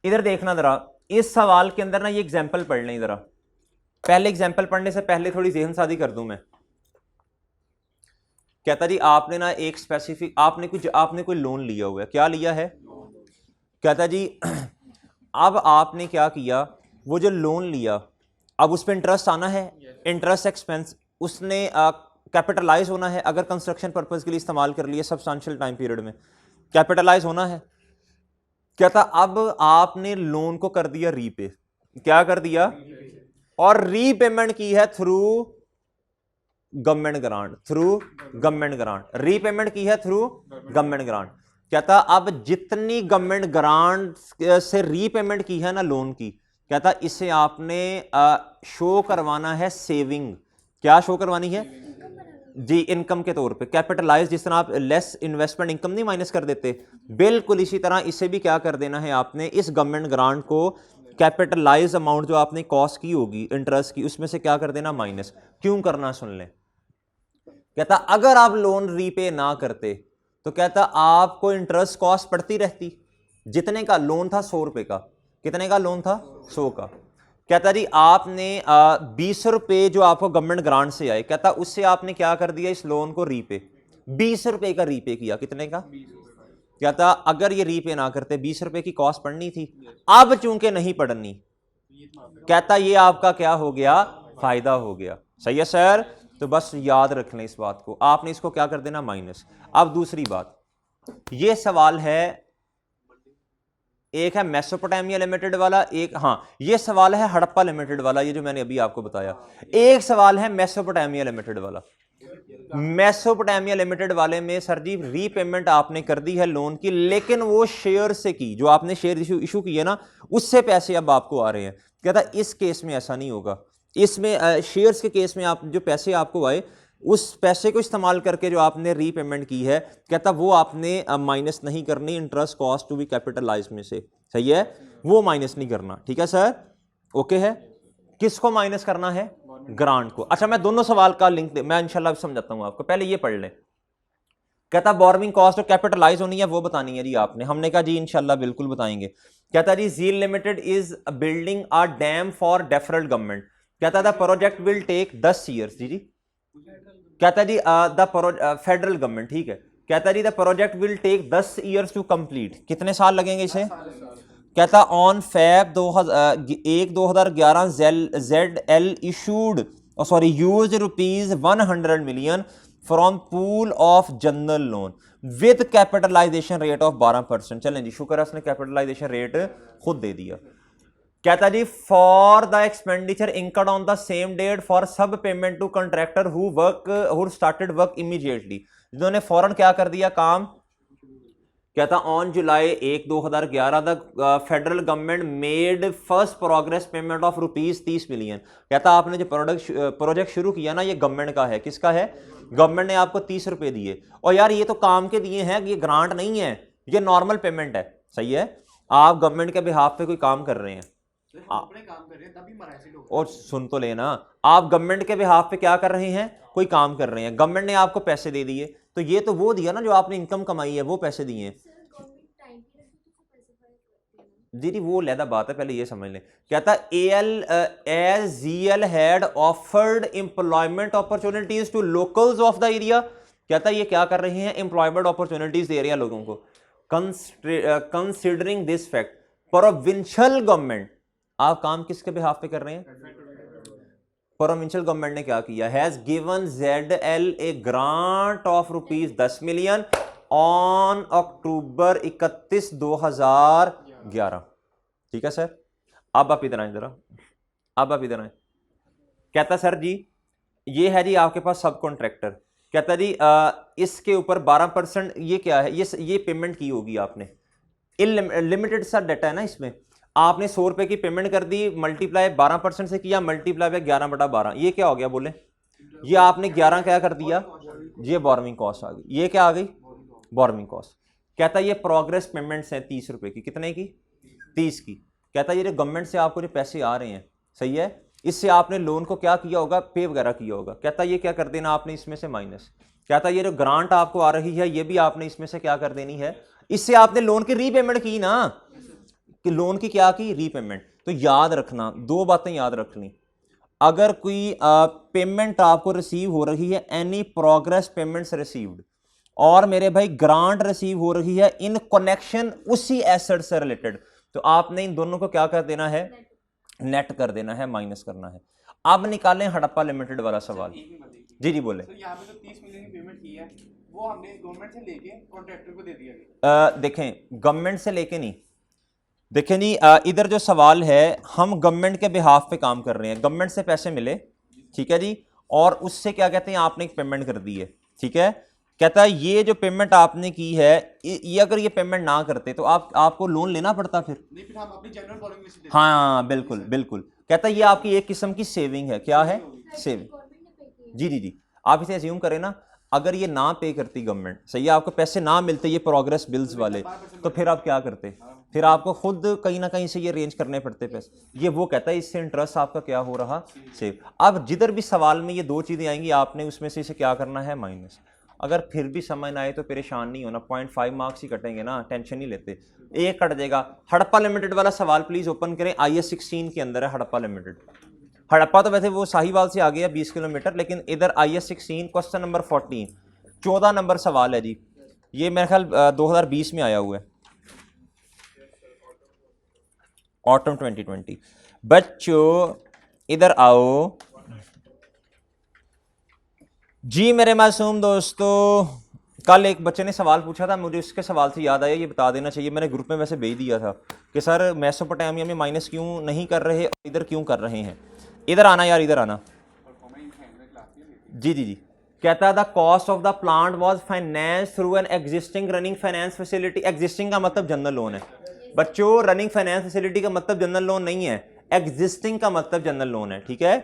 इधर देखना ज़रा, इस सवाल के अंदर ना ये एग्जाम्पल पढ़ लें ज़रा। पहले एग्जाम्पल पढ़ने से पहले थोड़ी ज़हन साजी कर दूं मैं। कहता जी आपने ना एक स्पेसिफिक, आपने कोई लोन लिया हुआ है, क्या लिया है? कहता जी अब आपने क्या किया, वो जो लोन लिया अब उस पर इंटरेस्ट आना है, इंटरेस्ट एक्सपेंस उसने कैपिटलाइज होना है, अगर कंस्ट्रक्शन पर्पज के लिए इस्तेमाल कर लिया सब्सटेंशियल टाइम पीरियड में कैपिटलाइज होना है। कहता अब आपने लोन को कर दिया रीपे, क्या कर दिया? और रीपेमेंट की है थ्रू गवर्नमेंट ग्रांट, रीपेमेंट की है थ्रू गवर्नमेंट ग्रांट। कहता अब जितनी गवर्नमेंट ग्रांट से रीपेमेंट की है ना लोन की, कहता इसे आपने शो करवाना है सेविंग। क्या शो करवानी है जी? इनकम के तौर पे कैपिटलाइज, जिस तरह आप लेस इन्वेस्टमेंट इनकम नहीं माइनस कर देते, बिल्कुल इसी तरह इसे भी क्या कर देना है आपने, इस गवर्नमेंट ग्रांट को कैपिटलाइज अमाउंट जो आपने कॉस्ट की होगी इंटरेस्ट की, उसमें से क्या कर देना? माइनस। क्यों करना सुन लें। कहता अगर आप लोन रीपे ना करते तो कहता आपको इंटरेस्ट कॉस्ट पड़ती रहती, जितने का लोन था 100 रुपए का, कितने का लोन था? 100 का। कहता जी आपने 20 रुपए जो आपको गवर्नमेंट ग्रांट से आए, कहता उससे आपने क्या कर दिया, इस लोन को रीपे, 20 रुपए का रीपे किया, कितने का? कहता अगर ये रीपे ना करते 20 रुपए की कॉस्ट पड़नी थी, अब चूंकि नहीं पड़नी, कहता ये आपका क्या हो गया? फायदा हो गया। सही है सर, तो बस याद रख लें इस बात को, आपने इसको क्या कर देना? माइनस। अब दूसरी बात, ये सवाल है, एक है मेसोपोटामिया लिमिटेड वाला, एक हाँ ये सवाल है हड़प्पा लिमिटेड वाला, ये जो मैंने अभी आपको बताया, एक सवाल है मेसोपोटामिया लिमिटेड वाला। मेसोपोटामिया लिमिटेड वाले में सर जी रीपेमेंट आपने कर दी है लोन की, लेकिन वो शेयर से की, जो आपने शेयर इशू किए ना उससे पैसे अब आपको आ रहे हैं। कहता इस केस में ऐसा नहीं होगा, इसमें शेयर्स के केस में आप जो पैसे आपको आए उस पैसे को इस्तेमाल करके जो आपने रीपेमेंट की है, कहता वो आपने माइनस नहीं करनी interest cost to be capitalize में से, सही है, वो माइनस नहीं करना। ठीक है सर, ओके है। किसको माइनस करना है? ग्रांट को। अच्छा मैं दोनों सवाल का लिंक मैं इंशाल्लाह समझाता हूं आपको, पहले ये पढ़ लें। कहता बोरोइंग कॉस्ट और कैपिटलाइज होनी है वो बतानी है जी आपने। हमने कहा जी इंशाल्लाह बिल्कुल बताएंगे। कहता जी झील limited is building a dam for डेफरल गवर्नमेंट। कहता the project will take 10 years. जी कहता जी द फेडरल गवर्नमेंट, ठीक है। कहता जी the project will take 10 years to complete. कितने साल लगेंगे इसे? कहता on Feb 2011 ZL issued used ₹100 million from pool of general loan with capitalization rate of 12%। चलें जी, शुक्र है उसने कैपिटलाइजेशन रेट खुद दे दिया। कहता जी for the expenditure incurred on the same date for sub payment to contractor who started work immediately, जिन्होंने फौरन क्या कर दिया काम। कहता on July 1 2011 the federal government made first progress payment of ₹30 million. कहता आपने जो प्रोजेक्ट शुरू किया ना ये गवर्नमेंट का है। किसका है? गवर्नमेंट ने आपको 30 रुपए दिए। और यार ये तो काम के दिए हैं, ये ग्रांट नहीं है, ये नॉर्मल पेमेंट है, सही है। आप गवर्नमेंट के बिहाफ पे कोई काम कर रहे हैं, अपने काम कर रहे हैं तभी मराइसी लोग। और सुन तो लेना, आप गवर्नमेंट के बिहाफ पे क्या कर रहे हैं? कोई काम कर रहे हैं, गवर्नमेंट ने आपको पैसे दे दिए, तो ये तो वो दिया ना जो आपने इनकम कमाई है, वो पैसे दिए हैं। जी वो लहदा बात है, पहले ये समझ लें। कहता ZL had offered employment opportunities to locals of the area. कहता ये क्या कर रहे हैं? एम्प्लॉयमेंट अपॉर्चुनिटीज दे रहे हैं लोगों को। Considering this fact provincial government, आप काम किसके बिहाफ पे कर रहे हैं? प्रोविंशियल गवर्नमेंट ने क्या किया? Has given ZL A grant of ₹10 million on October 31 2011। ठीक है सर, अब आप इधर आए जरा, अब आप इधर आए। कहता सर जी ये है जी आपके पास सब कॉन्ट्रैक्टर। कहता जी इसके ऊपर 12% ये क्या है? ये पेमेंट की होगी आपने, लिमिटेड सा डाटा है ना इसमें। आपने 100 रुपए की पेमेंट कर दी, मल्टीप्लाई 12% से किया, मल्टीप्लाई बाय 11/12, ये क्या हो गया बोले? ये आपने 11 क्या कर दिया? ये बोरोइंग कॉस्ट आ गई। ये क्या आ गई? Borrowing cost. कहता ये प्रोग्रेस पेमेंट्स हैं 30 रुपए की। कितने की? 30 की। कहता ये जो गवर्नमेंट से आपको जो पैसे आ रहे हैं, सही है, इससे आपने लोन को क्या किया होगा? पे वगैरह किया होगा। कहता ये क्या कर देना आपने इसमें से माइनस। कहता ये जो ग्रांट आपको आ रही है ये भी आपने इसमें से क्या कर देनी है? इससे आपने लोन की रीपेमेंट की ना, कि लोन की क्या की? रीपेमेंट। तो याद रखना, दो बातें याद रखनी। अगर कोई पेमेंट आपको रिसीव हो रही है, एनी प्रोग्रेस पेमेंट्स रिसीव्ड, और मेरे भाई ग्रांट रिसीव हो रही है इन कनेक्शन उसी एसेट से रिलेटेड, तो आपने इन दोनों को क्या कर देना है? नेट कर देना है, माइनस करना है। अब निकालें हड़प्पा लिमिटेड वाला सवाल। जी बोले। तो यहाँ पे तो 30 मिलियन की पेमेंट की है, वो हमने गवर्नमेंट से लेके कॉन्ट्रैक्टर को दे दिया गया। देखें गवर्नमेंट से लेके नहीं, देखें जी इधर जो सवाल है, हम गवर्नमेंट के बिहाफ पे काम कर रहे हैं, गवर्नमेंट से पैसे मिले, ठीक है जी, और उससे क्या कहते हैं आपने एक पेमेंट कर दी है, ठीक है। कहता है ये जो पेमेंट आपने की है, ये अगर ये पेमेंट ना करते तो आपको लोन लेना पड़ता फिर। नहीं, फिर हम अपनी जनरल बोरोइंग में से देते। हाँ बिल्कुल बिल्कुल। कहता है ये आपकी एक किस्म की सेविंग है। क्या है? सेविंग। जी आप इसे अज्यूम करें ना, अगर ये ना पे करती गवर्नमेंट, सही है, आपको पैसे ना मिलते ये प्रोग्रेस बिल्स वाले, तो फिर आप क्या करते? फिर आपको खुद कहीं ना कहीं से ये अरेंज करने पड़ते पैसे। ये वो कहता है इससे इंटरेस्ट आपका क्या हो रहा? सेव। अब जिधर भी सवाल में ये दो चीज़ें आएंगी, आपने उसमें से इसे क्या करना है? माइनस। अगर फिर भी समझ ना आए तो परेशान नहीं होना, 0.5 मार्क्स ही कटेंगे ना, टेंशन नहीं लेते, एक कट जाएगा। हड़प्पा लिमिटेड वाला सवाल प्लीज ओपन करें, IS 16 के अंदर है हड़प्पा लिमिटेड। हड़प्पा तो वैसे वो साहिवाल से आ गया 20 किलोमीटर, लेकिन इधर IS 16 क्वेश्चन नंबर 14 14 नंबर सवाल है जी। ये मेरे ख्याल 2020 में आया हुआ है, ऑटम 2020। बच्चों इधर आओ जी मेरे मासूम दोस्तों। कल एक बच्चे ने सवाल पूछा था, मुझे उसके सवाल से याद आया, ये बता देना चाहिए, मैंने ग्रुप में वैसे भेज दिया था कि सर मेसोपोटामिया में माइनस क्यों नहीं कर रहे इधर क्यों कर रहे हैं। इधर आना यार, इधर आना। जी कहता the cost of the plant was finance through an existing running finance facility. Existing का मतलब जनरल लोन है बच्चों, रनिंग फाइनेंस फैसिलिटी का मतलब जनरल लोन नहीं है, एग्जिस्टिंग का मतलब जनरल लोन है, ठीक है।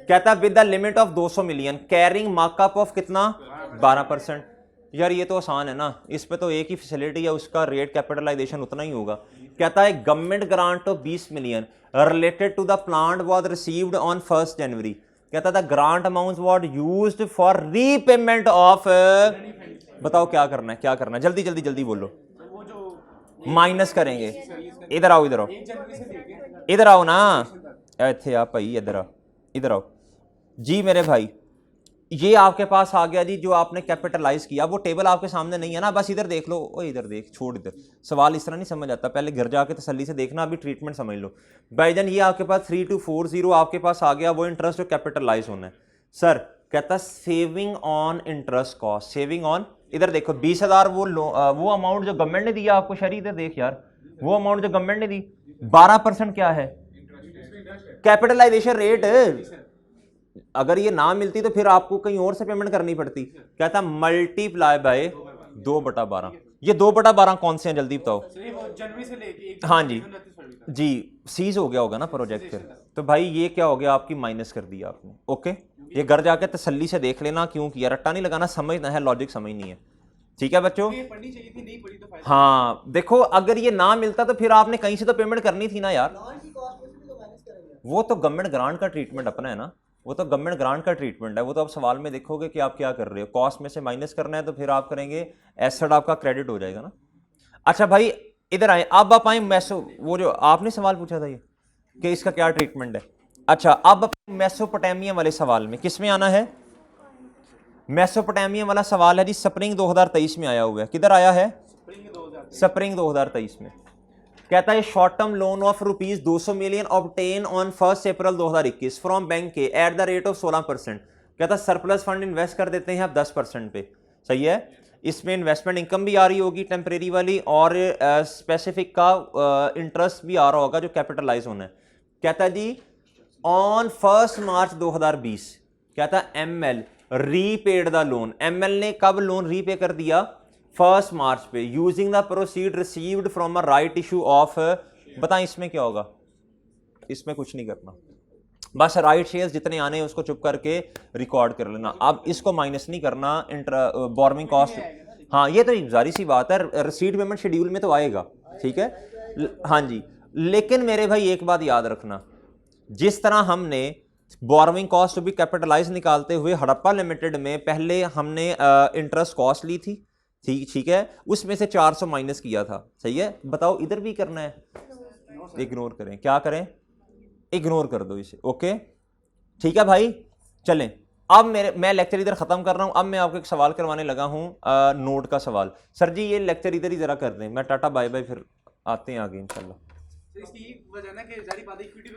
कहता with the limit of 200 million carrying markup of कितना 12%। यार ये तो आसान है ना, इस पे तो एक ही फैसिलिटी है, उसका रेट कैपिटलाइजेशन उतना ही होगा। कहता है government grant of 20 million related to the plant was received on 1 January. कहता था grant amount was used for repayment of, बताओ क्या करना है, क्या करना है, जल्दी जल्दी जल्दी बोलो। वो जो माइनस करेंगे, इधर आओ, इधर आओ, 1 जनवरी से लेके इधर आओ ना, ਇੱਥੇ ਆ भाई, इधर आओ, इधर आओ जी मेरे भाई। ये आपके पास आ गया जी, जो आपने कैपिटलाइज किया, वो टेबल आपके सामने नहीं है ना, बस इधर देख लो, ओ इधर देख, छोड़ इधर, सवाल इस तरह नहीं समझ आता, पहले घर जाके तसल्ली से देखना, अभी ट्रीटमेंट समझ लो भाईजान। ये आपके पास 3240 आपके पास आ गया, वो इंटरेस्ट जो कैपिटलाइज होना है। सर कहता saving on interest cost, saving on, इधर देखो 20,000 वो अमाउंट जो गवर्नमेंट ने दिया आपको, शरी इधर देख यार, वो अमाउंट जो गवर्नमेंट ने दी 12% क्या है कैपिटलाइजेशन रेट। अगर ये ना मिलती तो फिर आपको कहीं और से पेमेंट करनी पड़ती। कहता मल्टीप्लाई बाय 2/12। ये 2/12 कौन से हैं जल्दी बताओ। वो जनवरी से लेके 1 हाँ जी 29 फरवरी तक। जी, सीज हो गया होगा ना प्रोजेक्ट फिर, तो भाई ये क्या हो गया आपकी, माइनस कर दिया आपने। ओके, ये घर जाके तसल्ली से देख लेना, क्यों किया, रट्टा नहीं लगाना, समझना है, लॉजिक समझनी है, ठीक है बच्चों। ये पढ़नी चाहिए थी, नहीं पढ़ी तो फायदा। हाँ देखो, अगर ये ना मिलता तो फिर आपने कहीं से तो पेमेंट करनी थी ना यार। वो तो गवर्नमेंट ग्रांट का ट्रीटमेंट अपना है ना, वो तो गवर्नमेंट ग्रांट का ट्रीटमेंट है, वो तो आप सवाल में देखोगे कि आप क्या कर रहे हो, कॉस्ट में से माइनस करना है तो फिर आप करेंगे एसेट, आपका क्रेडिट हो जाएगा ना। अच्छा भाई इधर आए, अब आप आए मैसो, वो जो आपने सवाल पूछा था ये कि इसका क्या ट्रीटमेंट है। अच्छा अब मेसोपोटामिया वाले सवाल में किस में आना है, मेसोपोटामिया वाला सवाल है जी, स्प्रिंग 2023 में आया हुआ है। किधर आया है, स्प्रिंग 2023 में। कहता है short term loan of rupees 200 million obtain on 1 April 2021 from bank के एट द रेट ऑफ 16%। कहता है सरप्लस फंड इन्वेस्ट कर देते हैं आप 10% पे, सही है। इसमें इन्वेस्टमेंट इनकम भी आ रही होगी टेम्परेरी वाली, और स्पेसिफिक का इंटरेस्ट भी आ रहा होगा जो कैपिटलाइज होना है। कहता है जी ऑन 1 मार्च 2020, कहता है ML repaid the loan. ML ने कब लोन रीपे कर दिया, 1 मार्च पे, using the proceed received from a right issue of, बताएं इसमें क्या होगा, इसमें कुछ नहीं करना, बस राइट शेयर्स जितने आने हैं उसको चुप करके रिकॉर्ड कर लेना। अब इसको माइनस नहीं करना, बोर्मिंग कॉस्ट, हाँ ये तो जारी सी बात है, रिसीट पेमेंट शेड्यूल में तो आएगा, ठीक है। हाँ जी, लेकिन मेरे भाई एक बात याद रखना, जिस तरह हमने बोर्मिंग कॉस्ट भी कैपिटलाइज निकालते हुए हड़प्पा लिमिटेड में पहले हमने इंटरेस्ट कॉस्ट ली थी, ठीक है, उसमें से 400 माइनस किया था, सही है। बताओ इधर भी करना है, इग्नोर करें, क्या करें, इग्नोर कर दो इसे, ओके ठीक है भाई। चलें अब मैं लेक्चर इधर खत्म कर रहा हूं, अब मैं आपको एक सवाल करवाने लगा हूं, नोट का सवाल। सर जी ये लेक्चर इधर ही जरा कर दें, मैं टाटा बाय बाय, फिर आते हैं आगे इंशाल्लाह। इसकी वजह ना कि जारी बात है, इक्विटी